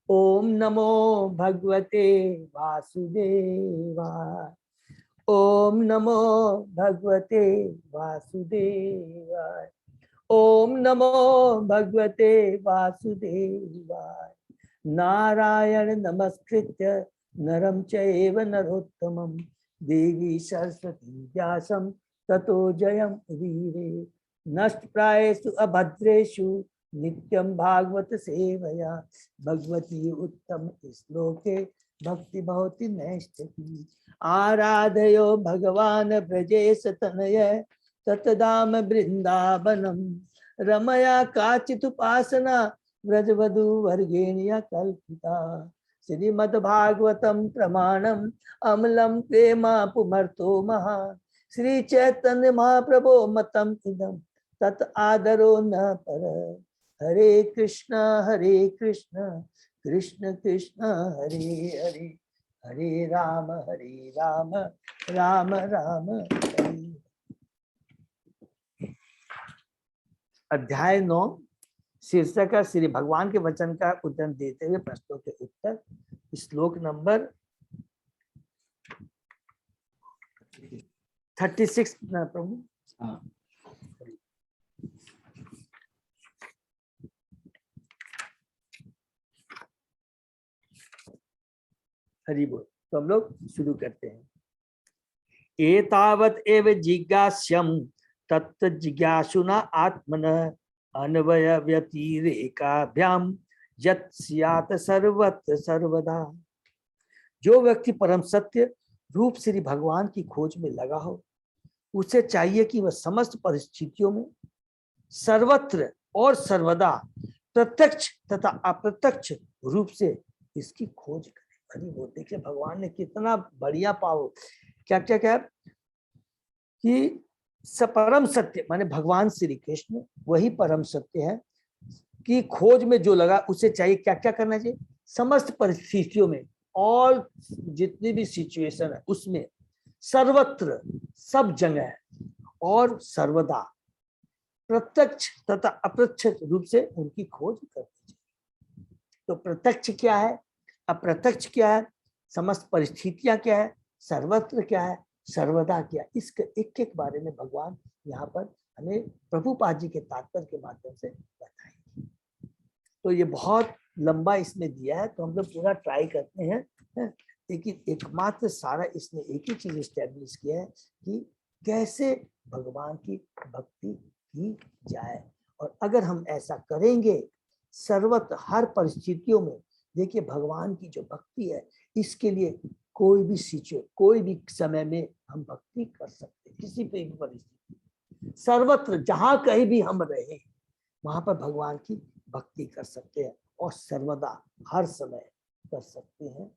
Speaker 2: ओम नमो भगवते वासुदेवाय। ओम नमो भगवते वासुदेवाय। ओम नमो भगवते वासुदेवाय। नारायण नमस्कृत्य नरं चैव नरोत्तमं देवी सरस्वती व्यासं ततो जयं उदीरे। नष्टप्रायेषु अभद्रेषु नित्यं भागवत सेवया भगवती उत्तम श्लोके भक्ति भवति नैष्ठिकी। आराधयो भगवान ब्रजेश तनय ततदाम वृंदावनम रमया काचिदुपासना व्रजवधु वर्गेण्य कल्पिता। श्रीमद्भागवतम प्रमाणम अमलम प्रेमा पुमर्तो महा। श्री चैतन्य महाप्रभो मतम इदम तत् आदरो न पर। हरे कृष्ण कृष्ण कृष्ण हरे हरे, हरे राम राम राम हरे। अध्याय 9 शीर्षक का श्री भगवान के वचन का उद्धरण देते हुए प्रश्नों के उत्तर। श्लोक नंबर 36 प्रभु। हरि बोल। तो हम लोग शुरू करते हैं। एतावत एव जिज्ञास्यम तत्त जिज्ञासुना आत्मनः अन्वय व्यतिरेकाभ्याम यत् स्यात् सर्वत्र सर्वदा। जो व्यक्ति परम सत्य रूप श्री भगवान की खोज में लगा हो, उसे चाहिए कि वह समस्त परिस्थितियों में सर्वत्र और सर्वदा प्रत्यक्ष तथा अप्रत्यक्ष रूप से इसकी खोज करे। अरे वो देखिए भगवान ने कितना बढ़िया पाव क्या क्या क्या कि परम सत्य माने भगवान श्री कृष्ण वही परम सत्य है कि खोज में जो लगा उसे चाहिए क्या क्या करना चाहिए। समस्त परिस्थितियों में और जितनी भी सिचुएशन है उसमें सर्वत्र सब जगह और सर्वदा प्रत्यक्ष तथा अप्रत्यक्ष रूप से उनकी खोज करनी चाहिए। तो प्रत्यक्ष क्या है, अप्रत्यक्ष क्या है, समस्त परिस्थितियां क्या है, सर्वत्र क्या है, सर्वदा क्या, इसके एक एक बारे में भगवान यहाँ पर हमें प्रभुपाद जी के तात्पर्य के माध्यम से बताएंगे। तो ये बहुत लंबा इसमें दिया है, तो हम लोग पूरा ट्राई करते हैं। लेकिन एकमात्र सारा इसने एक ही चीज स्टैब्लिश किया है कि कैसे भगवान की भक्ति की जाए। और अगर हम ऐसा करेंगे सर्वत्र हर परिस्थितियों में, देखिए भगवान की जो भक्ति है इसके लिए कोई भी सिचुएशन कोई भी समय में हम भक्ति कर सकते हैं। किसी पे भी परिस्थिति सर्वत्र जहां कहीं भी हम रहे वहां पर भगवान की भक्ति कर सकते हैं और सर्वदा हर समय कर सकते हैं।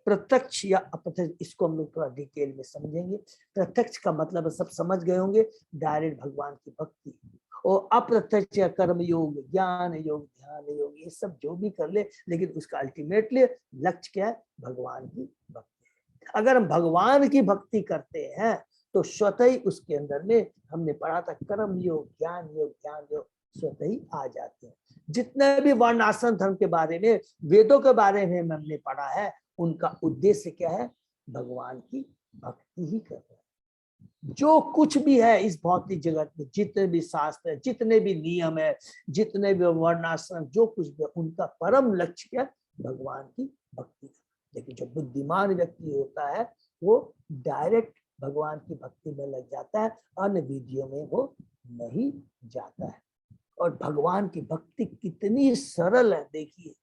Speaker 2: प्रत्यक्ष या अप्रत्यक्ष इसको हम लोग थोड़ा डिटेल में समझेंगे। प्रत्यक्ष का मतलब सब समझ गए होंगे, डायरेक्ट भगवान की भक्ति, और अप्रत्यक्ष या कर्म योग, ज्ञान योग, ध्यान योग, ये सब जो भी कर ले, लेकिन उसका अल्टीमेटली लक्ष्य क्या है, भगवान की भक्ति। अगर हम भगवान की भक्ति करते हैं तो स्वतः ही उसके अंदर में हमने पढ़ा था कर्म योग, ज्ञान योग, ध्यान योग स्वतः ही आ जाते हैं। जितने भी वर्णाश्रम धर्म के बारे में, वेदों के बारे में हमने पढ़ा है, उनका उद्देश्य क्या है, भगवान की भक्ति ही करना है। जो कुछ भी है इस भौतिक जगत में, जितने भी शास्त्र है, जितने भी नियम है, जितने भी वर्णाश्रम, जो कुछ भी, उनका परम लक्ष्य क्या? भगवान की भक्ति। लेकिन जो बुद्धिमान व्यक्ति होता है वो डायरेक्ट भगवान की भक्ति में लग जाता है, अन्य विधियों में वो नहीं जाता है। और भगवान की भक्ति कितनी सरल है देखिए,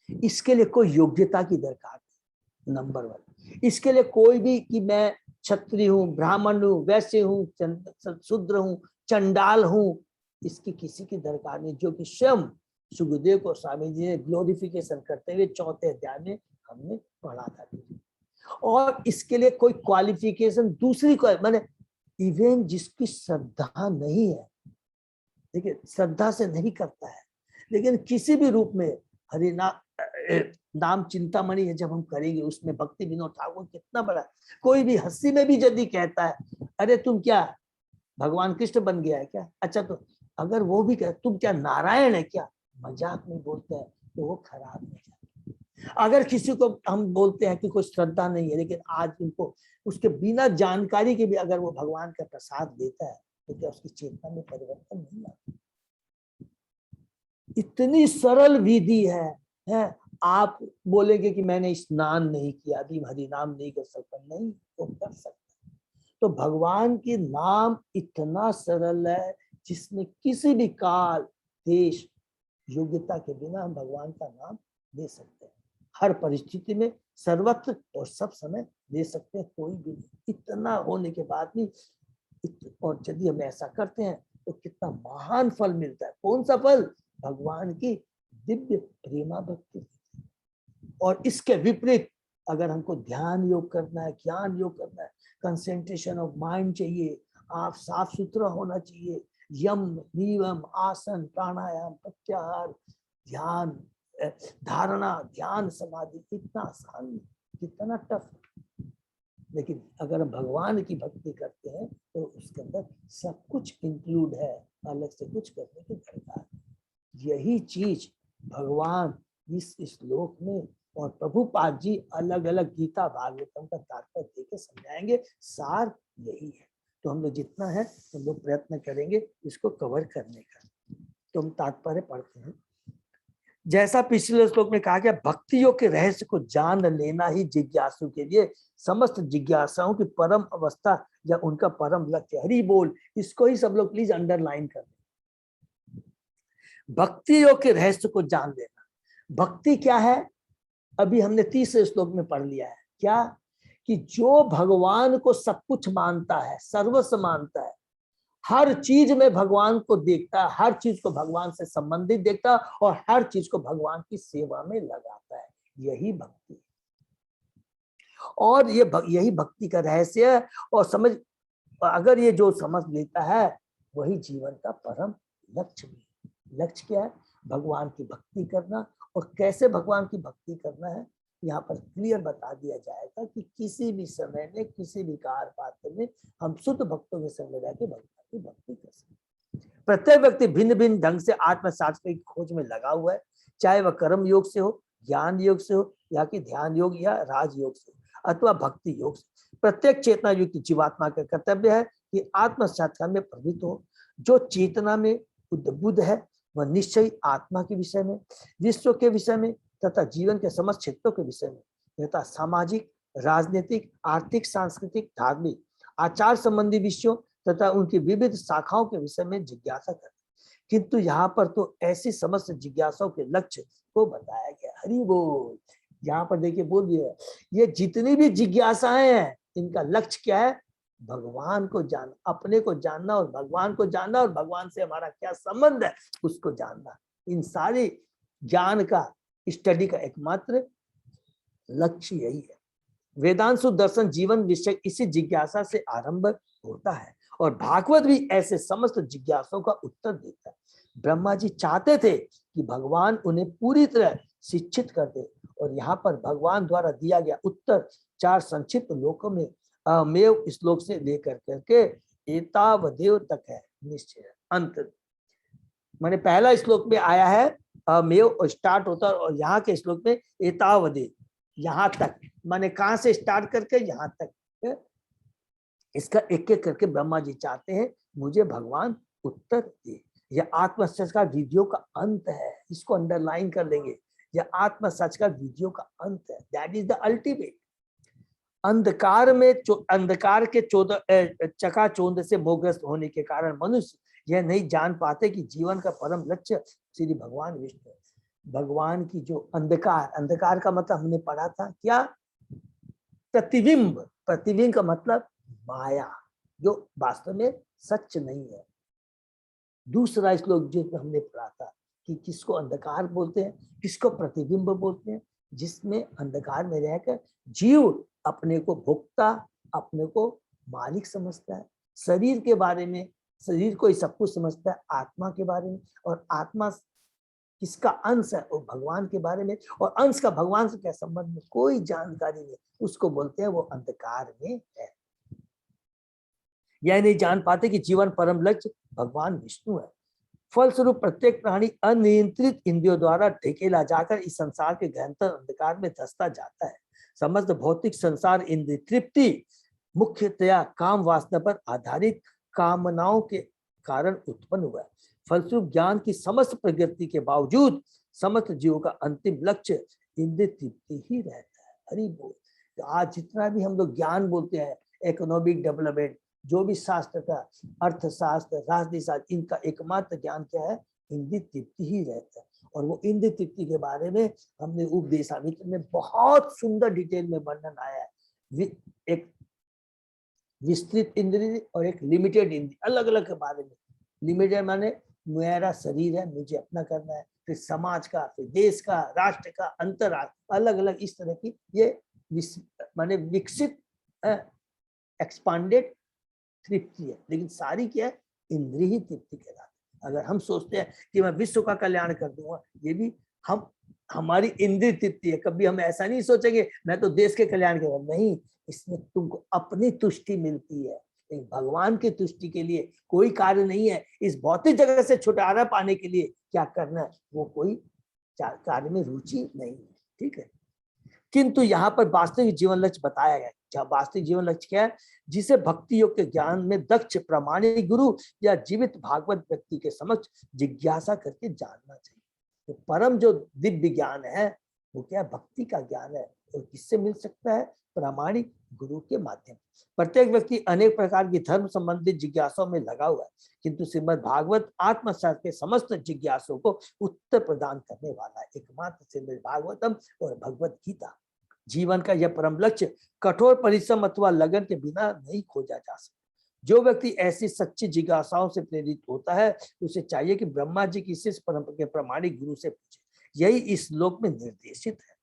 Speaker 2: इसके लिए कोई योग्यता की दरकार नहीं, नंबर 1। इसके लिए कोई भी कि मैं क्षत्रिय हूँ, ब्राह्मण हूँ, वैश्य हूँ, शूद्र हूँ, चंडाल हूँ, इसकी किसी की दरकार नहीं, जो कि स्वयं सुखदेव को स्वामी जी ने ग्लोरिफिकेशन करते हुए 4थे अध्याय में हमने पढ़ा था। और इसके लिए कोई क्वालिफिकेशन दूसरी को, माने इवन जिसकी श्रद्धा नहीं है, देखिए श्रद्धा से नहीं करता है, लेकिन किसी भी रूप में हरि नाम चिंतामणि है जब हम करेंगे, उसमें भक्ति विनोद ठाकुर कितना बड़ा, कोई भी हंसी में भी यदि कहता है अरे तुम क्या भगवान कृष्ण बन गया है क्या, अच्छा तो अगर वो भी कहता तुम क्या नारायण है क्या, मजाक में बोलते हैं, तो वो खराब नहीं जाता। अगर किसी को हम बोलते हैं कि कोई श्रद्धा नहीं है, लेकिन आज उनको उसके बिना जानकारी के भी अगर वो भगवान का प्रसाद देता है, तो क्या उसकी चेतना में परिवर्तन नहीं आता? इतनी सरल विधि है। आप बोलेंगे कि मैंने स्नान नहीं किया, अभी हरि नाम नहीं कर सकता, नहीं तो कर सकता। तो भगवान के नाम इतना सरल है जिसमें किसी भी काल देश योग्यता के बिना हम भगवान का नाम ले सकते हैं, हर परिस्थिति में, सर्वत्र और सब समय ले सकते हैं, कोई भी इतना होने के बाद भी। और यदि हम ऐसा करते हैं तो कितना महान फल मिलता है। कौन सा फल? भगवान की दिव्य प्रेमा भक्ति। और इसके विपरीत अगर हमको ध्यान योग करना है, ज्ञान योग करना है, कंसेंट्रेशन ऑफ माइंड चाहिए, आप साफ सुथरा होना चाहिए, यम नियम आसन प्राणायाम प्रत्याहार ध्यान धारणा ध्यान समाधि, कितना आसान, कितना टफ। लेकिन अगर हम भगवान की भक्ति करते हैं तो उसके अंदर सब कुछ इंक्लूड है, अलग से कुछ करने की दरकार। यही चीज भगवान इस श्लोक में और प्रभुपाद जी अलग अलग गीता भागवतम का तात्पर्य देके समझाएंगे, सार यही है। तो हम लोग जितना है हम लोग प्रयत्न करेंगे इसको कवर करने का। तो हम तात्पर्य पढ़ते हैं। जैसा पिछले श्लोक में कहा गया, भक्ति योग के रहस्य को जान लेना ही जिज्ञासु के लिए समस्त जिज्ञासाओं की परम अवस्था या उनका परम लक्ष्य। हरि बोल, इसको ही सब लोग प्लीज अंडरलाइन कर दें। भक्ति योग के रहस्य को जान लेना। भक्ति क्या है? अभी हमने 30 श्लोक में पढ़ लिया है। क्या? कि जो भगवान को सब कुछ मानता है, सर्वस्व मानता है, हर चीज में भगवान को देखता है, हर चीज को भगवान से संबंधित देखता है और हर चीज को भगवान की सेवा में लगाता है, यही भक्ति। और ये यही भक्ति का रहस्य है। और समझ, अगर ये जो समझ लेता है वही जीवन का परम लक्ष्य भी। लक्ष्य क्या है? भगवान की भक्ति करना। और कैसे भगवान की भक्ति करना है यहाँ पर क्लियर बता दिया जाएगा कि किसी भी समय में, किसी भी कार्य पात्र में हम शुद्ध भक्तों के संग में रहकर भगवान की भक्ति कर सकते। प्रत्येक व्यक्ति भिन्न भिन्न ढंग से आत्म साक्षात्कार की खोज में लगा हुआ है, चाहे वह कर्म योग से हो, ज्ञान योग से हो, या कि ध्यान योग या राजयोग से हो, अथवा भक्ति योग से। प्रत्येक चेतना युक्त जीवात्मा का कर्तव्य है कि आत्म साक्षात्कार में प्रवृत्त हो। जो चेतना में उद्बुद्ध है वह निश्चय आत्मा के विषय में, विश्व के विषय में तथा जीवन के समस्त क्षेत्रों के विषय में तथा सामाजिक, राजनीतिक, आर्थिक, सांस्कृतिक, धार्मिक, आचार संबंधी विषयों तथा उनकी विविध शाखाओं के विषय में जिज्ञासा करते। किंतु यहाँ पर तो ऐसी समस्त जिज्ञासाओं के लक्ष्य को बताया गया। हरि बोल। यहाँ पर देखिए बोल दिया, ये जितनी भी जिज्ञासाएं हैं इनका लक्ष्य क्या है? भगवान को जानना, अपने को जानना और भगवान को जानना, और भगवान से हमारा क्या संबंध है उसको जानना। इन सारे ज्ञान का, स्टडी का एकमात्र लक्ष्य यही है। वेदांत दर्शन जीवन विषय इसी जिज्ञासा से आरंभ होता है और भागवत भी ऐसे समस्त जिज्ञासाओं का उत्तर देता है। ब्रह्मा जी चाहते थे कि भगवान उन्हें पूरी तरह शिक्षित कर दे, और यहाँ पर भगवान द्वारा दिया गया उत्तर 4 संक्षिप्त लोकों में अमेव श्लोक से लेकर करके एतावदेव तक है। निश्चय अंत माने पहला श्लोक में आया है अमेव, स्टार्ट होता है, और यहाँ के श्लोक में एतावदेव, यहाँ तक, माने कहां से स्टार्ट करके यहाँ तक। इसका एक एक करके ब्रह्मा जी चाहते हैं मुझे भगवान उत्तर दे। यह आत्म सच का वीडियो का अंत है, इसको अंडरलाइन कर लेंगे। यह आत्म सच का वीडियो का अंत है, दैट इज द अल्टीमेट। अंधकार में अंधकार के चकाचौंध से मोहग्रस्त होने के कारण मनुष्य यह नहीं जान पाते कि जीवन का परम लक्ष्य श्री भगवान विष्णु है। भगवान की जो अंधकार का मतलब हमने पढ़ा था क्या, प्रतिबिंब। प्रतिबिंब का मतलब माया, जो वास्तव में सच नहीं है। दूसरा श्लोक जो हमने पढ़ा था कि किसको अंधकार बोलते हैं, किसको प्रतिबिंब बोलते हैं, जिसमें अंधकार में रहकर जीव अपने को भोक्ता, अपने को मालिक समझता है, शरीर के बारे में, शरीर को ही सब कुछ समझता है, आत्मा के बारे में, और आत्मा किसका अंश है और भगवान के बारे में, और अंश का भगवान से क्या संबंध में कोई जानकारी नहीं, उसको बोलते हैं वो अंधकार में है। यह नहीं जान पाते कि जीवन परम लक्ष्य भगवान विष्णु है। फलस्वरूप प्रत्येक प्राणी अनियंत्रित इंद्रियों द्वारा ढकेला जाकर इस संसार के गहनतर अंधकार में धंसता जाता है। समस्त भौतिक संसार इंद्रिय तृप्ति मुख्यतया काम वासना पर आधारित कामनाओं के कारण उत्पन्न हुआ है। फलस्वरूप ज्ञान की समस्त प्रगति के बावजूद समस्त जीवों का अंतिम लक्ष्य इंद्रिय तृप्ति ही रहता है। हरि बोल। आज जितना भी हम लोग ज्ञान बोलते हैं, इकोनॉमिक डेवलपमेंट, जो भी शास्त्र का, अर्थशास्त्र, राजनीति शास्त्र, इनका एकमात्र ज्ञान क्या है, इंद्रिय तृप्ति ही रहता है। और वो इंद्रिय तृप्ति के बारे में हमने उपदेशामृत में बहुत सुंदर डिटेल में वर्णन आया है। एक विस्तृत इंद्रिय और एक लिमिटेड इंद्रिय, अलग अलग के बारे में। लिमिटेड माने मेरा शरीर है, मुझे अपना करना है, फिर समाज का, फिर देश का, राष्ट्र का, अंतरराष्ट्र, अलग अलग इस तरह की ये माने विकसित एक्सपांडेड तृप्ति है। लेकिन सारी क्या है, इंद्रिय ही तृप्ति कहलाती है। अगर हम सोचते हैं कि मैं विश्व का कल्याण कर दूंगा, ये भी हमारी इंद्रिय तृप्ति है। कभी हम ऐसा नहीं सोचेंगे मैं तो देश के कल्याण के बाद, नहीं, इसमें तुमको अपनी तुष्टि मिलती है। भगवान की तुष्टि के लिए कोई कार्य नहीं है। इस भौतिक जगत से छुटकारा पाने के लिए क्या करना है, वो कोई कार्य में रुचि नहीं है। ठीक है, किंतु यहाँ पर वास्तविक जीवन लक्ष्य बताया गया। जहाँ वास्तविक जीवन लक्ष्य क्या है, जिसे भक्ति योग के ज्ञान में दक्ष प्रामाणिक गुरु या जीवित भागवत व्यक्ति के समक्ष जिज्ञासा करके जानना चाहिए। तो परम जो दिव्य ज्ञान है वो क्या, भक्ति का ज्ञान है। और किससे मिल सकता है, प्रामाणिक गुरु के माध्यम। प्रत्येक व्यक्ति अनेक प्रकार की धर्म संबंधित जिज्ञासाओं में लगा हुआ है, किंतु श्रीमद् भागवत आत्मशास्त्र के समस्त जिज्ञासों को उत्तर प्रदान करने वाला है। एकमात्र श्रीमद् भागवतम और भगवत गीता। जीवन का यह परम लक्ष्य कठोर परिश्रम अथवा लगन के बिना नहीं खोजा जा सकता। जो व्यक्ति ऐसी सच्ची जिज्ञासाओं से प्रेरित होता है, उसे चाहिए कि ब्रह्मा जी की शिष्य परंपरा के प्रामाणिक गुरु से पूछे। यही इस श्लोक में निर्देशित है।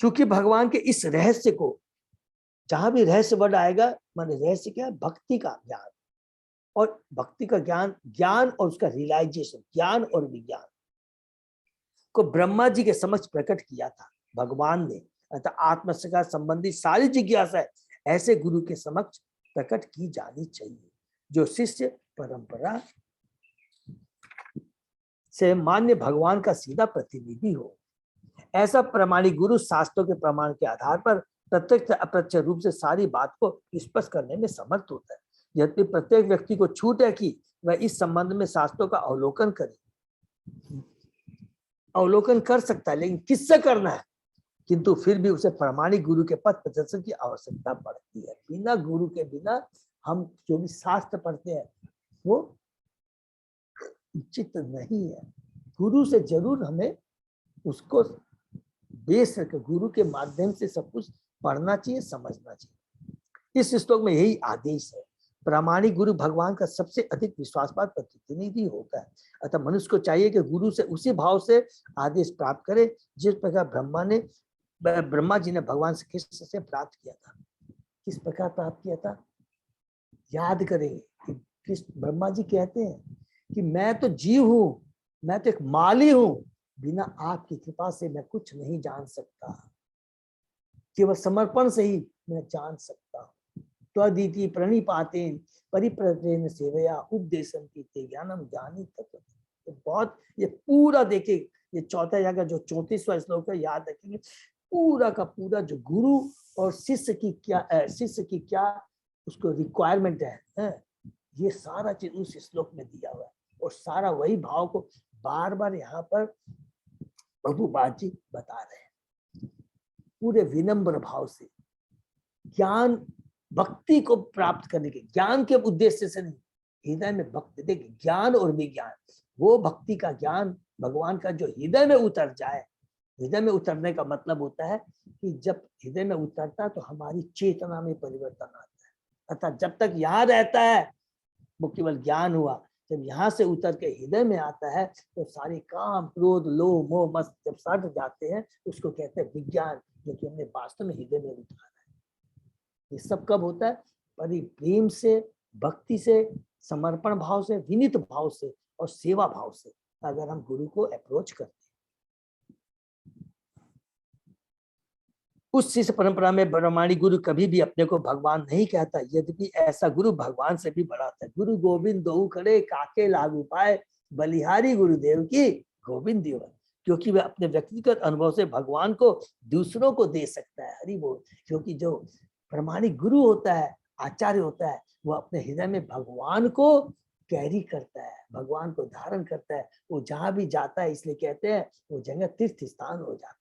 Speaker 2: क्योंकि भगवान के इस रहस्य को, जहां भी रहस्य वर्ड आएगा, माने रहस्य क्या है, भक्ति का ज्ञान। और भक्ति का ज्ञान, ज्ञान और उसका रियलाइजेशन, ज्ञान और विज्ञान को ब्रह्मा जी के समक्ष प्रकट किया था भगवान ने। अर्थात आत्म से संबंधित सारी जिज्ञासा ऐसे गुरु के समक्ष प्रकट की जानी चाहिए, जो शिष्य परंपरा से मान्य भगवान का सीधा प्रतिनिधि हो। ऐसा प्रामाणिक गुरु शास्त्रों के प्रमाण के आधार पर प्रत्यक्ष अप्रत्यक्ष रूप से सारी बात को स्पष्ट करने में समर्थ होता है। यद्यपि प्रत्येक व्यक्ति को छूट है कि वह इस संबंध में शास्त्रों का अवलोकन करे, अवलोकन कर सकता है, लेकिन किससे करना है, किंतु फिर भी उसे प्रामाणिक गुरु के पथ प्रदर्शन की आवश्यकता पड़ती है। बिना गुरु के बिना हम जो भी शास्त्र पढ़ते हैं वो उचित नहीं है। गुरु से जरूर हमें उसको बेस रखकर गुरु के माध्यम से सब कुछ पढ़ना चाहिए, समझना चाहिए। इस श्लोक में यही आदेश है। प्रामाणिक गुरु भगवान का सबसे अधिक विश्वासपात्र प्रतिनिधि होता है। अतः मनुष्य को चाहिए कि गुरु से उसी भाव से आदेश प्राप्त करे जिस प्रकार ब्रह्मा जी ने भगवान श्री कृष्ण से प्राप्त किया था। किस प्रकार प्राप्त किया था, याद करेंगे। कृष्ण ब्रह्मा जी कहते हैं कि मैं तो जीव हूं, मैं तो एक माली हूं, बिना आपकी कृपा से मैं कुछ नहीं जान सकता, केवल समर्पण से ही मैं जान सकता हूँ। त्वदीति प्रणिपातेन परिप्रतेन सेवया उपदेशं कीते ज्ञानम ज्ञानी तत्व। तो बहुत ये पूरा देखे, ये चौथा जगह जो 34वां श्लोक है, याद रखेंगे। पूरा का पूरा जो गुरु और शिष्य की क्या उसको रिक्वायरमेंट है, ये सारा चीज उस श्लोक में दिया हुआ है। और सारा वही भाव को बार बार यहाँ पर प्रभुपाद जी बता रहे हैं, पूरे विनम्र भाव से, ज्ञान भक्ति को प्राप्त करने के, ज्ञान के उद्देश्य से नहीं, हृदय में भक्ति। देखिए ज्ञान और विज्ञान, वो भक्ति का ज्ञान भगवान का जो हृदय में उतर जाए। हृदय में उतरने का मतलब होता है कि जब हृदय में उतरता है तो हमारी चेतना में परिवर्तन आता है। अर्थात जब तक यहाँ रहता है वो केवल ज्ञान हुआ, जब यहाँ से उतर के हृदय में आता है तो सारे काम, क्रोध, लोभ, मोह, मस्त जब सट जाते हैं उसको कहते हैं विज्ञान, जो कि हमने वास्तव में हृदय में उतारा है। ये सब कब होता है? प्रेम से, भक्ति से, समर्पण भाव से, विनीत भाव से और सेवा भाव से अगर हम गुरु को अप्रोच करते हैं। उस शिष्य परंपरा में ब्रह्माणी गुरु कभी भी अपने को भगवान नहीं कहता, यद्यपि ऐसा गुरु भगवान से भी बड़ा था। गुरु गोविंद दो खड़े काके लागू पाए, बलिहारी गुरुदेव की गोविंद दियो, क्योंकि वह अपने व्यक्तिगत अनुभव से भगवान को दूसरों को दे सकता है। हरि बोल। क्योंकि जो प्रमाणिक गुरु होता है, आचार्य होता है, वो अपने हृदय में भगवान को कैरी करता है, भगवान को धारण करता है। वो जहां भी जाता है, इसलिए कहते हैं वो जगह तीर्थ स्थान हो जाता है।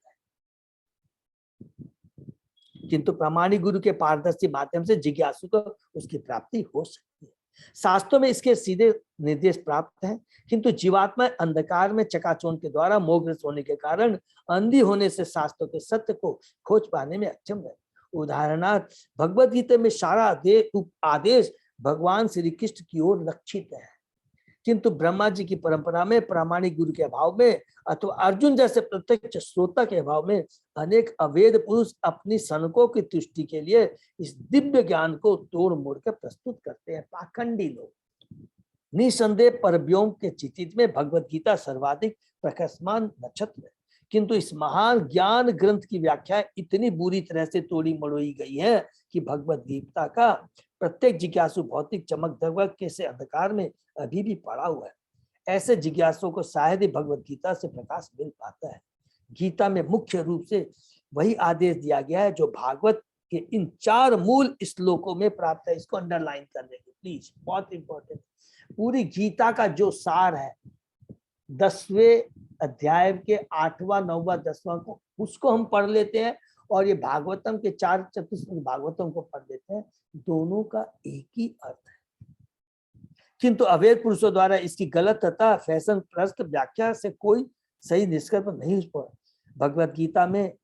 Speaker 2: किंतु प्रामाणिक गुरु के पारदर्शी माध्यम से जिज्ञासु को उसकी प्राप्ति हो सकती है। शास्त्रों में इसके सीधे निर्देश प्राप्त हैं, किंतु जीवात्मा अंधकार में चकाचौंध के द्वारा मोहग्रस्त होने के कारण अंधी होने से शास्त्रों के सत्य को खोज पाने में अक्षम है। उदाहरणार्थ भगवद गीता में सारा आदेश भगवान श्री कृष्ण की ओर लक्षित है, किंतु ब्रह्मा जी की परंपरा में प्रामाणिक गुरु के अभाव में अथवा अर्जुन जैसे प्रत्यक्ष श्रोता के अभाव में अनेक अवेद पुरुष अपनी सनकों की तुष्टि के लिए इस दिव्य ज्ञान को तोड़ मोड़ कर प्रस्तुत करते हैं। पाखंडी लोग। निसंदेह परव्योम के चित्त में भगवद गीता सर्वाधिक प्रकाशमान नक्षत्र है, किंतु इस महान ज्ञान ग्रंथ की व्याख्या इतनी बुरी तरह से तोड़ी मड़ोई गई है कि भगवद गीता का प्रत्येक जिज्ञासु भौतिक चमक धमक के से अंधकार में अभी भी पड़ा हुआ है। ऐसे जिज्ञासुओं को शायद ही भगवद गीता से प्रकाश मिल पाता है। गीता में मुख्य रूप से वही आदेश दिया गया है जो भागवत के इन 4 मूल श्लोकों में प्राप्त है। इसको अंडरलाइन कर लेंगे प्लीज, बहुत इंपॉर्टेंट। पूरी गीता का जो सार है 10वें अध्याय के 8वां 9वां 10वां को, उसको हम पढ़ लेते हैं, और ये भागवतम के 4 चतुष्क भागवतम को पढ़ लेते हैं। दोनों का एक ही अर्थ है, किंतु अवेद पुरुषों द्वारा इसकी गलत तथा फैशन प्रस्त व्याख्या से कोई सही निष्कर्ष पर नहीं पड़ा। भगवत गीता में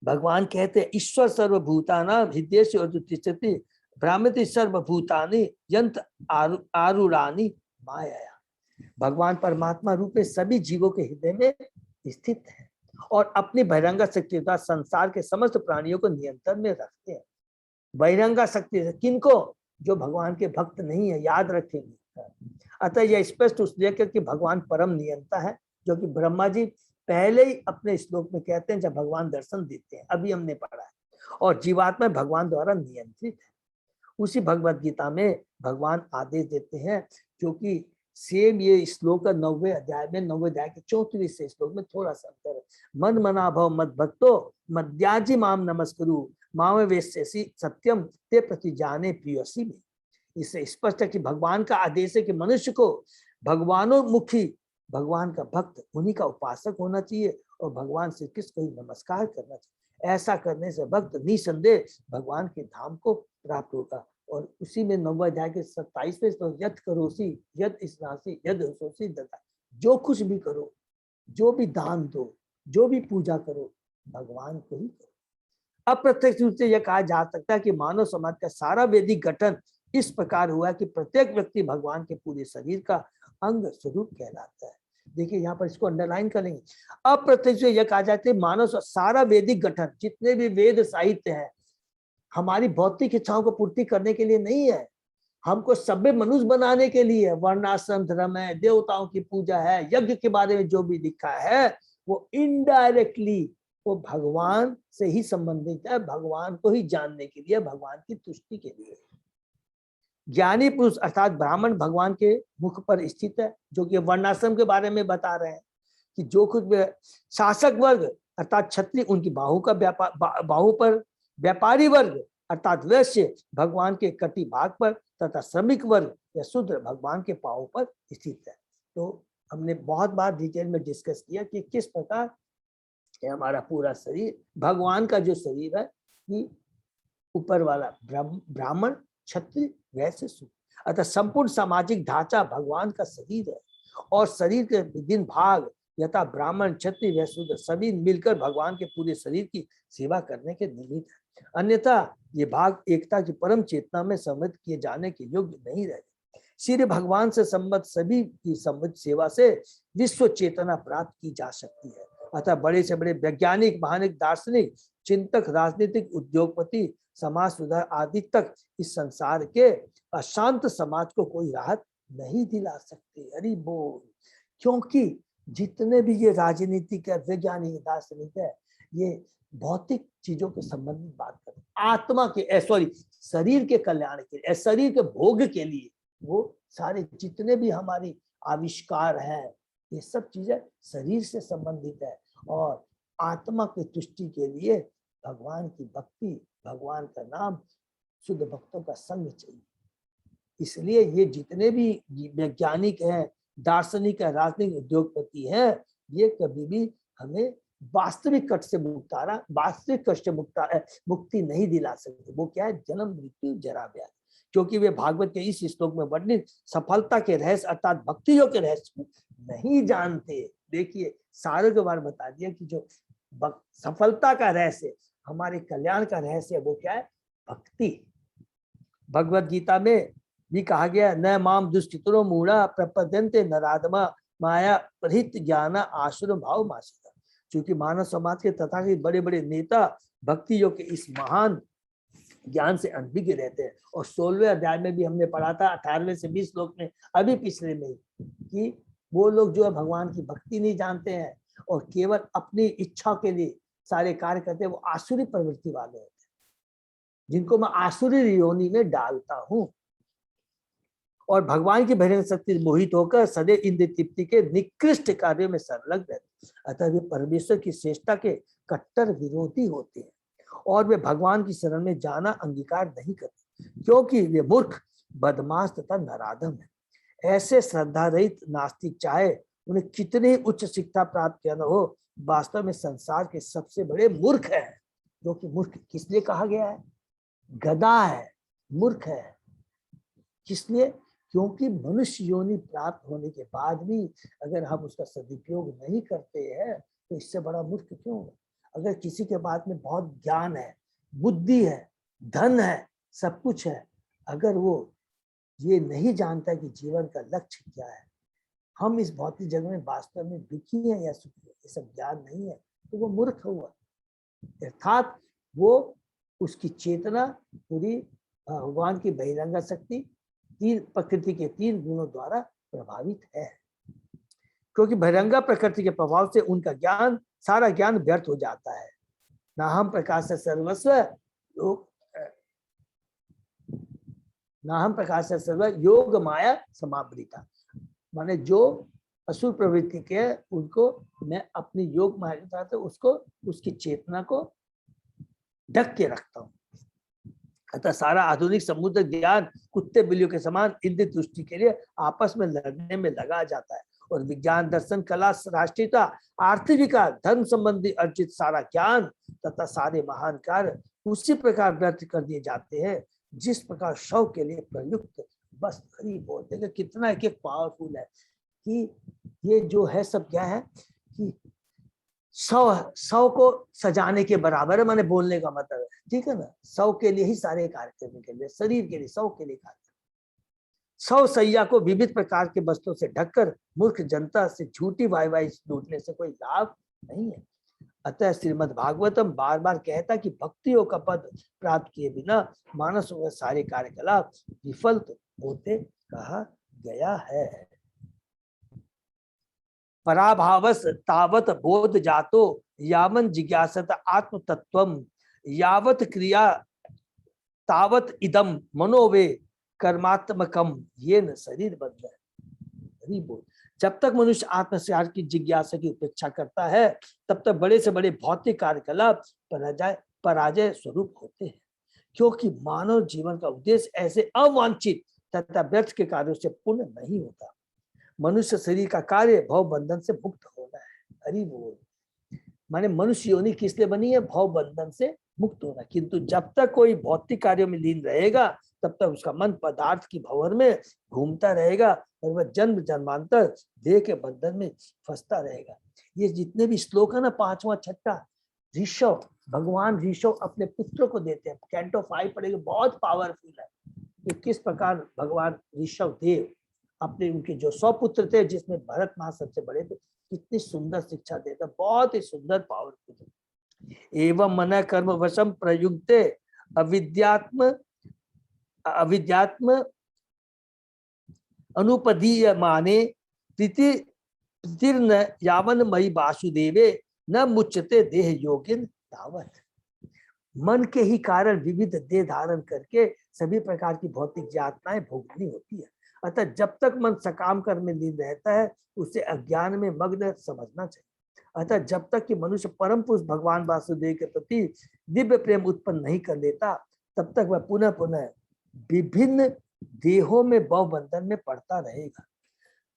Speaker 2: भगवान कहते हैं ईश्वर सर्वभूतानां हृदयेषु अर्जुतिष्ठति भ्राम्यति सर्वभूतानि यंत्र आरूढ़ानि मायया। भगवान परमात्मा रूप में सभी जीवों के हृदय में स्थित है और अपनी बहिरंगा शक्ति द्वारा संसार के समस्त प्राणियों को नियंत्रण में रखते हैं। बहिरंगा शक्ति से किनको? जो भगवान के भक्त नहीं है, याद रखेंगे। अतः यह स्पष्ट इसलिए कि भगवान परम नियंता है, जो कि ब्रह्मा जी पहले ही अपने श्लोक में कहते हैं जब भगवान दर्शन देते हैं, अभी हमने पढ़ा है, और जीवात्मा भगवान द्वारा नियंत्रित है। उसी भगवत गीता में भगवान आदेश देते हैं, क्योंकि सेम ये श्लोक 9वें अध्याय में 9वें अध्याय के 34वें से श्लोक में थोड़ा सा अंतर है। मन मना भव मद भक्तो मद्याजी माम नमस्कुरु माम वेश्यसि सत्यम ते प्रति जाने प्रियसी में। इससे स्पष्ट है कि भगवान का आदेश है कि मनुष्य को भगवानोन्मुखी, भगवान का भक्त, उन्हीं का उपासक होना चाहिए और भगवान श्री कृष्ण को ही नमस्कार करना चाहिए। ऐसा करने से भक्त निसंदेह भगवान के धाम को प्राप्त होगा। और उसी में 9वें अध्याय के 27वें श्लोक, यद करोसी यद स्नासी यद होसोसी ददा, जो कुछ भी करो, जो भी दान दो, जो भी पूजा करो, भगवान को ही करो। अप्रत्यक्ष रूप से यह कहा जा सकता है कि मानव समाज का सारा वैदिक गठन इस प्रकार हुआ कि प्रत्येक व्यक्ति भगवान के पूरे शरीर का अंग स्वरूप कहलाता है। देखिए यहाँ पर इसको अंडरलाइन करेंगे। अप्रत्यक्ष यह कहा जाता है मानव सारा वैदिक गठन, जितने भी वेद साहित्य है, हमारी भौतिक इच्छाओं को पूर्ति करने के लिए नहीं है, हमको सभ्य मनुष्य बनाने के लिए है। वर्णाश्रम धर्म है, देवताओं की पूजा है, यज्ञ के बारे में जो भी लिखा है वो इनडायरेक्टली वो भगवान से ही संबंधित है, भगवान को ही जानने के लिए, भगवान की तुष्टि के लिए। ज्ञानी पुरुष अर्थात ब्राह्मण भगवान के मुख पर स्थित है, जो कि वर्णाश्रम के बारे में बता रहे हैं कि जो कुछ शासक वर्ग अर्थात क्षत्रिय उनकी बाहु का बाहु पर, व्यापारी वर्ग अर्थात वैश्य भगवान के कटी भाग पर तथा श्रमिक वर्ग या शूद्र भगवान के पांव पर स्थित है। तो हमने बहुत बार डिटेल में डिस्कस किया कि किस प्रकार हमारा पूरा शरीर भगवान का जो शरीर है कि ऊपर वाला ब्राह्मण क्षत्रिय वैश्य शूद्र, अतः संपूर्ण सामाजिक ढांचा भगवान का शरीर है और शरीर के विभिन्न भाग यथा ब्राह्मण क्षत्रिय वैश्य शूद्र सभी मिलकर भगवान के पूरे शरीर की सेवा करने के निमित्त है। अन्यथा ये भाग एकता की परम चेतना में सम्मिलित किए जाने के योग्य नहीं रहे। श्री भगवान से संबद्ध सभी की सम्मिलित सेवा से विश्व चेतना प्राप्त की जा सकती है। अतः बड़े से बड़े वैज्ञानिक, महानिक, दार्शनिक, चिंतक, राजनीतिक, उद्योगपति, समाज सुधार आदि तक इस संसार के अशांत समाज को कोई राहत नहीं दिला सकते। हरि बोल। क्योंकि जितने भी ये राजनीतिक है, वैज्ञानिक, दार्शनिक है, ये भौतिक चीजों के संबंधित बात करते, आत्मा के सॉरी शरीर के कल्याण के लिए, शरीर के भोग के लिए वो सारे जितने भी हमारी आविष्कार है, ये सब चीजें शरीर से संबंधित है और आत्मा की तुष्टि के लिए भगवान की भक्ति, भगवान का नाम, शुद्ध भक्तों का संग चाहिए। इसलिए ये जितने भी वैज्ञानिक हैं, दार्शनिक है, राजनीतिक, उद्योगपति हैं, ये कभी भी हमें वास्तविक कष्ट से वास्तविक कष्ट से मुक्ति नहीं दिला सकते। वो क्या है? जन्म, मृत्यु, जरा, व्याधि। क्योंकि वे भागवत के इस श्लोक में वर्णित सफलता के रहस्य अर्थात भक्ति योग के रहस्य को नहीं जानते। देखिए सारे के बार बता दिया कि जो सफलता का रहस्य, हमारे कल्याण का रहस्य, वो क्या है? भक्ति। भगवत गीता में भी कहा गया, न माम दुष्कृतो मूढ़ा प्रपद्यन्ते नराधमा माया परिहित ज्ञान आसुर भाव मासिता। क्योंकि मानव समाज के तथा के बड़े बड़े नेता भक्ति योग के इस महान ज्ञान से अनभिज्ञ रहते हैं। और 16वें अध्याय में भी हमने पढ़ा था 18वें से 20 श्लोक में, अभी पिछले में, कि वो लोग जो है भगवान की भक्ति नहीं जानते हैं और केवल अपनी इच्छा के लिए सारे कार्य करते हैं, वो आसुरी प्रवृत्ति वाले होते हैं, जिनको मैं आसुरी योनि में डालता हूं। और भगवान की बहिरंग शक्ति मोहित होकर सदैव इंद्रिय तृप्ति के निकृष्ट कार्यों में संलग्न रहते। अतः वे परमेश्वर की श्रेष्ठता के कट्टर विरोधी होते हैं और वे भगवान की शरण में जाना अंगीकार नहीं करते, क्योंकि वे मूर्ख, बदमाश तथा नराधम है। ऐसे श्रद्धा रहित नास्तिक चाहे उन्हें कितनी उच्च शिक्षा प्राप्त किया न हो, वास्तव में संसार के सबसे बड़े मूर्ख है। जो कि मूर्ख किस लिए कहा गया है? गधा है, मूर्ख है। किसलिए? क्योंकि मनुष्य योनि प्राप्त होने के बाद भी अगर हम उसका सदुपयोग नहीं करते हैं तो इससे बड़ा मूर्ख क्यों है? अगर किसी के पास में बहुत ज्ञान है, बुद्धि है, धन है, सब कुछ है, अगर वो ये नहीं जानता कि जीवन का लक्ष्य क्या है, हम इस भौतिक जगत में वास्तव में दुखी हैं या सुखी है, ये सब ज्ञान नहीं है, तो वो मूर्ख हुआ। अर्थात वो उसकी चेतना पूरी भगवान की बहिरंग शक्ति, तीन प्रकृति के 3 गुणों द्वारा प्रभावित है। क्योंकि बहिरंगा प्रकृति के प्रभाव से उनका ज्ञान, सारा ज्ञान व्यर्थ हो जाता है। ना हम प्रकाश से सर्वस्व योग माया समावृता, माने जो असुर प्रवृत्ति के उनको मैं अपनी योग माया के साथ उसको, उसकी चेतना को ढक के रखता हूँ। अतः सारा आधुनिक समुद्र ज्ञान कुत्ते बिल्लियों के समान इंद्रिय तुष्टि के लिए आपस में लड़ने में लगा जाता है और विज्ञान, दर्शन, कला, राष्ट्रीयता, आर्थिक विकास, धर्म संबंधी अर्जित सारा ज्ञान तथा सारे महान कार्य उसी प्रकार व्यर्थ कर दिए जाते हैं जिस प्रकार शव के लिए प्रयुक्त बस हरी बोलते हैं। कितना एक पावरफुल है कि ये जो है सब क्या है कि सौ को सजाने के बराबर है, माने बोलने का मतलब है, ठीक है ना। 100 के लिए ही सारे कार्य करने के लिए, शरीर के लिए 100 के लिए कार्य। 100 सैया को विविध प्रकार के वस्त्रों से ढककर मूर्ख जनता से झूठी वाहवाही लूटने से कोई लाभ नहीं है। अतः श्रीमद् भागवतम बार बार कहता कि भक्तियों का पद प्राप्त किए बिना मानस व सारे कार्यकलाप विफल होते कहा गया है। पराभावस तावत बोध जातो यावन् जिज्ञासत आत्म तत्वम यावत क्रिया तावत इदम मनोवे कर्मात्मकम ये न शरीर बद्ध है। बोल, जब तक मनुष्य आत्मसार की जिज्ञासा की उपेक्षा करता है तब तक बड़े से बड़े भौतिक कार्यकलाप पराजय स्वरूप होते हैं। क्योंकि मानव जीवन का उद्देश्य ऐसे अवांछित तथा व्यर्थ के कार्यों से पूर्ण नहीं होता। मनुष्य शरीर का कार्य भव बंधन से मुक्त होना है। हरि बोल। माने मनुष्य योनि किस लिए बनी है? भव बंधन से मुक्त होना। किंतु जब तक कोई भौतिक कार्यों में लीन रहेगा तब तक उसका मन पदार्थ की भंवर में घूमता रहेगा और वह जन्म जन्मांतर देह के बंधन में फंसता रहेगा। ये जितने भी श्लोक है ना, 5वां 6वां, ऋषभ, भगवान ऋषभ अपने पुत्र को देते हैं। कैंटो 5 पढ़ेंगे, बहुत पावरफुल है कि किस प्रकार भगवान ऋषभ देव अपने, उनके जो 100 पुत्र थे जिसमें भरत महा सबसे बड़े थे, कितनी सुंदर शिक्षा देता, बहुत ही सुंदर पावरफुल। एवं मन कर्म वशम प्रयुक्ते अविद्यात्म अनुपदीय माने प्रीतिर्न यावन मई वासुदेवे न मुच्यते देह योगिन तावत। मन के ही कारण विविध देह धारण करके सभी प्रकार की भौतिक यातनाएं भोगनी होती है। अतः जब तक मन सकाम कर्म में लीन रहता है उसे अज्ञान में मग्न समझना चाहिए। अतः जब तक कि मनुष्य परम पुरुष भगवान वासुदेव के प्रति दिव्य प्रेम उत्पन्न नहीं कर लेता तब तक वह पुनः पुनः विभिन्न देहों में भव बंधन में पड़ता रहेगा।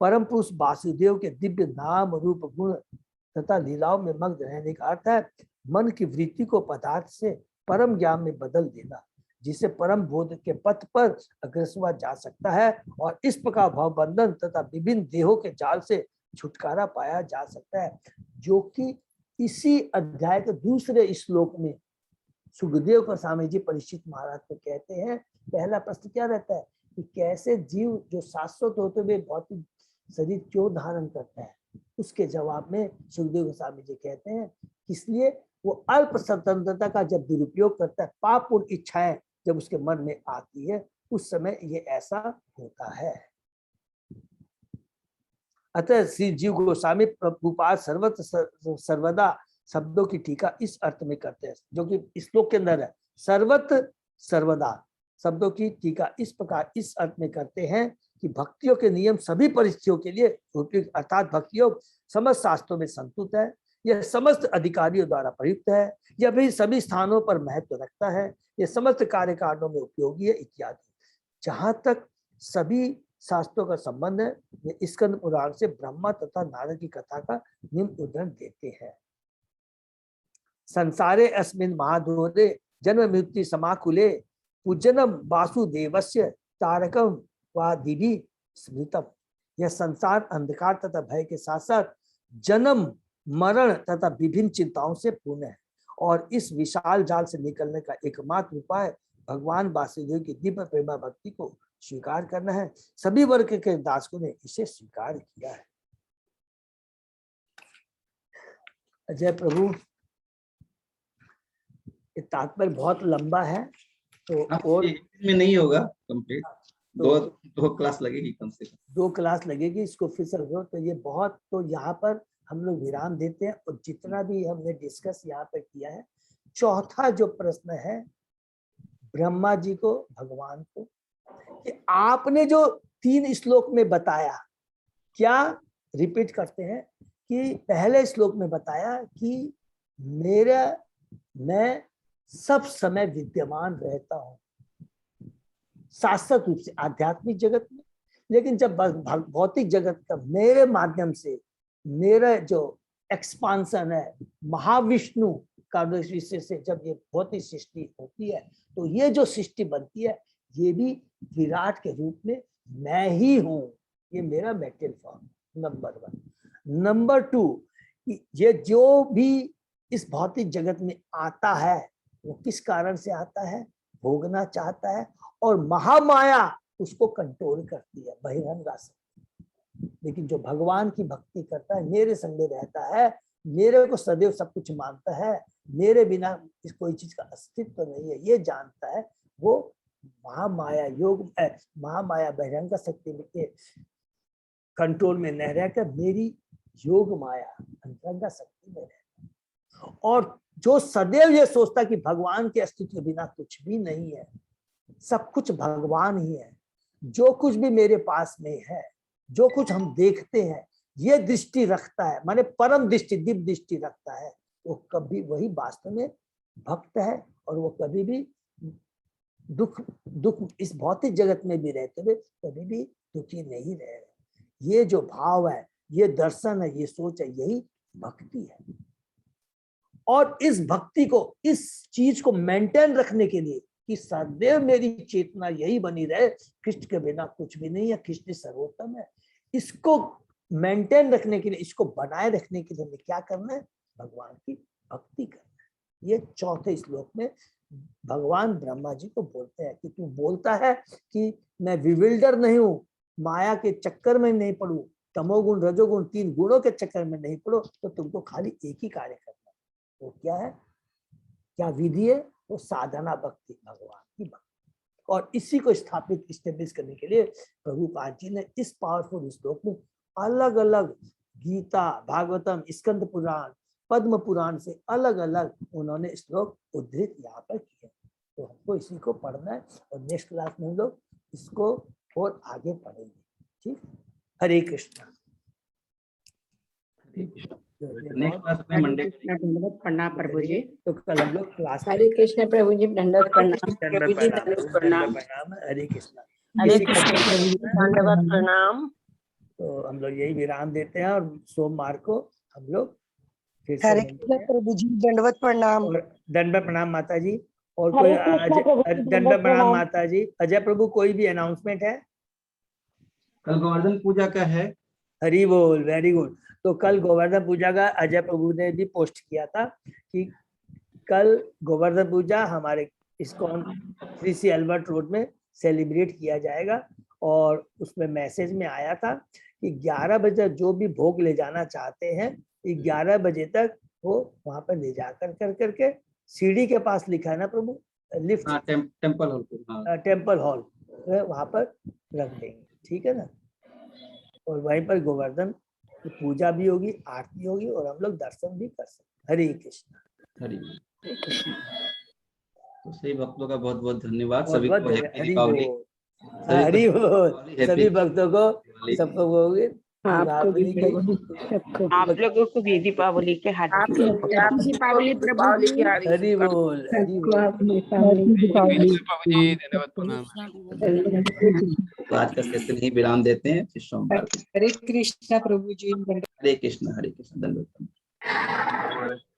Speaker 2: परम पुरुष वासुदेव के दिव्य नाम रूप गुण तथा लीलाओं में मग्न रहने का अर्थ है मन की वृत्ति को पदार्थ से परम ज्ञान में बदल देना, जिससे परम बोध के पथ पर अग्रसर जा सकता है और इस प्रकार भव बंधन तथा विभिन्न देहों के जाल से छुटकारा पाया जा सकता है। जो कि इसी अध्याय के दूसरे श्लोक में सुखदेव गोस्वामी जी परीक्षित महाराज को कहते हैं। पहला प्रश्न क्या रहता है कि कैसे जीव जो शाश्वत होते हुए भौतिक शरीर क्यों धारण करता है, उसके जवाब में सुखदेव गोस्वामी जी कहते हैं इसलिए वो अल्प स्वतंत्रता का जब दुरुपयोग करता है, पाप और इच्छाएं जब उसके मन में आती है उस समय ये ऐसा होता है। अतः श्री जीव गोस्वामी प्रभुपाद सर्वत्र सर्वदा शब्दों की टीका इस अर्थ में करते हैं जो कि श्लोक के अंदर है। सर्वत्र सर्वदा शब्दों की टीका इस प्रकार इस अर्थ में करते हैं कि भक्तियों के नियम सभी परिस्थितियों के लिए उपयुक्त, अर्थात भक्ति योग समस्त शास्त्रों में संतुष्ट है, यह समस्त अधिकारियों द्वारा प्रयुक्त है, यह भी सभी स्थानों पर महत्व रखता है, यह समस्त कार्यकारणों में उपयोगी है इत्यादि। जहां तक सभी शास्त्रों का संबंध है ये स्कंद पुराण से ब्रह्मा तथा नारद की कथा का निम्न उदाहरण देते हैं। संसारे अस्मिन् महाधोरे जन्म मृत्यु समाकुले पूजनम वासुदेवस्य तारकम वादिभि स्मृतम। यह संसार अंधकार तथा भय के साथ साथ जन्म मरण तथा विभिन्न चिंताओं से पूर्ण है और इस विशाल जाल से निकलने का एकमात्र उपाय भगवान वासुदेव की दिव्य प्रेमा भक्ति को स्वीकार करना है। सभी वर्ग के दासों ने इसे स्वीकार किया है। जय प्रभु। तात्पर्य बहुत लंबा है तो और
Speaker 3: में नहीं होगा कंप्लीट, दो क्लास लगेगी कम से कम,
Speaker 2: 2 क्लास लगेगी इसको फिर से तो ये बहुत, तो यहाँ पर हम लोग विराम देते हैं और जितना भी हमने डिस्कस यहाँ पर किया है। चौथा जो प्रश्न है ब्रह्मा जी को भगवान को कि आपने जो 3 श्लोक में बताया, क्या रिपीट करते हैं कि पहले श्लोक में बताया कि मैं सब समय विद्यमान रहता हूं शाश्वत रूप से आध्यात्मिक जगत में, लेकिन जब भौतिक जगत का मेरे माध्यम से मेरा जो एक्सपांसन है महाविष्णु का दृष्टि से जब ये भौतिक सृष्टि होती है तो ये जो सृष्टि बनती है ये भी विराट के रूप में मैं ही हूं। ये मेरा मेटेरियल फॉर्म नंबर 1। नंबर 2, ये जो भी इस भौतिक जगत में आता है वो किस कारण से आता है, भोगना चाहता है और महामाया उसको कंट्रोल करती है, बहिरंग शक्ति। लेकिन जो भगवान की भक्ति करता है, मेरे संग रहता है, मेरे को सदैव सब कुछ मानता है, मेरे बिना इस कोई चीज का अस्तित्व नहीं है, ये जानता है, वो महामाया योग महामाया बहिरंग शक्ति के कंट्रोल में न रहकर मेरी योग माया अंतरंग शक्ति में रहता है। और जो सदैव ये सोचता कि भगवान के अस्तित्व बिना कुछ भी नहीं है, सब कुछ भगवान ही है, जो कुछ भी मेरे पास में है, जो कुछ हम देखते हैं, ये दृष्टि रखता है, माने परम दृष्टि दिव्य दृष्टि रखता है, वो कभी वही वास्तव में भक्त है और वो कभी भी दुख दुख इस भौतिक जगत में भी रहते हुए कभी भी दुखी नहीं रह रहे। ये जो भाव है, ये दर्शन है, ये सोच है, यही भक्ति है। और इस भक्ति को, इस चीज को मेंटेन रखने के लिए कि सदैव मेरी चेतना यही बनी रहे, कृष्ण के बिना कुछ भी नहीं है, कृष्ण सर्वोत्तम है, इसको मेंटेन रखने के लिए, इसको बनाए रखने के लिए हमें क्या करना है? भगवान की भक्ति करना है। ये चौथे श्लोक में भगवान ब्रह्मा जी को बोलते हैं कि तू बोलता है कि मैं विविल्डर नहीं हूँ, माया के चक्कर में नहीं पड़ू, तमोगुण रजोगुण 3 गुणों के चक्कर में नहीं पड़ो, तो तुमको खाली एक ही कार्य करना है। वो क्या है, क्या विधि है? वो साधना भक्ति, भगवान की भक्ति। और इसी को स्थापित स्टेब्लिश करने के लिए प्रभुपाद जी ने इस पावरफुल श्लोक में अलग अलग गीता, भागवतम, स्कंद पुराण, पद्म पुराण से अलग अलग उन्होंने श्लोक उद्धृत यहाँ पर किए। तो हमको इसी को पढ़ना है और नेक्स्ट क्लास में हम लोग इसको और आगे पढ़ेंगे। ठीक, हरे कृष्णा।
Speaker 3: नेक्स्ट क्लास में मंडे
Speaker 4: दंडवत प्रणाम प्रभु जी।
Speaker 2: तो कल हम लोग क्लास
Speaker 4: हरे कृष्ण प्रभु जी, दंडवत प्रणाम प्रभु जी,
Speaker 2: प्रणाम,
Speaker 4: दंडवत प्रणाम।
Speaker 2: हरे कृष्णा।
Speaker 4: हरे
Speaker 2: किसी
Speaker 4: कृष्ण
Speaker 2: का-
Speaker 4: प्रभु जी, दंडवत प्रणाम।
Speaker 2: तो हम लोग यही विराम देते हैं और सोमवार को हम लोग फिर से
Speaker 5: हरे
Speaker 2: मिलते
Speaker 5: कृष्ण
Speaker 2: हैं।
Speaker 5: प्रभु जी, दंडवत प्रणाम।
Speaker 2: और दंडवत प्रणाम माता जी। और
Speaker 6: हरे
Speaker 2: कोई
Speaker 6: कृष्णा प्रभु जी,
Speaker 2: दंडवत प्रणाम
Speaker 6: प्रणाम।
Speaker 2: माता जी। अजय प्रभु, कोई भी अनाउंसमेंट है?
Speaker 3: कल गोवर्धन पूजा का है।
Speaker 2: हरी बोल, वेरी गुड। तो कल गोवर्धन पूजा का अजय प्रभु ने भी पोस्ट किया था कि कल गोवर्धन पूजा हमारे इस्कॉन 3C अल्बर्ट रोड में सेलिब्रेट किया जाएगा। और उसमें मैसेज में आया था कि 11 बजे जो भी भोग ले जाना चाहते हैं 11 बजे तक वो वहां पर ले जा कर करके सीढ़ी के पास लिखा है ना प्रभु, लिफ्ट,
Speaker 3: हाँ, टेम्पल हॉल पे। हाँ,
Speaker 2: टेम्पल हॉल वहां पर रख देंगे, ठीक है ना। और वहीं पर गोवर्धन की पूजा भी होगी, आरती होगी और हम लोग दर्शन भी कर सकते। हरे कृष्ण।
Speaker 3: हरी। तो सही भक्तों का बहुत बहुत धन्यवाद।
Speaker 2: बहुत
Speaker 3: सभी
Speaker 2: बहुत
Speaker 3: को
Speaker 2: धन्यवाद।
Speaker 3: हैप्पी
Speaker 2: हरि
Speaker 3: दीपावली।
Speaker 2: बोल, हरि बोल।
Speaker 3: happy
Speaker 2: सभी भक्तों को,
Speaker 3: दिवाली।
Speaker 2: सबको होगी
Speaker 4: आपको भी
Speaker 2: दीपावली की।
Speaker 4: प्रभु जी, सबको आप लोगों को भी दीपावली के हार्दिक
Speaker 5: दीपावली प्रभु जी।
Speaker 2: हरि बोल, हरि
Speaker 4: सबको
Speaker 2: बोल।
Speaker 4: आप दीपावली
Speaker 3: तो आज का सेशन ही विराम देते हैं, फिर सोमवार को।
Speaker 5: हरे कृष्णा प्रभु जी।
Speaker 3: हरे कृष्ण, हरे कृष्ण, दंडवत प्रणाम।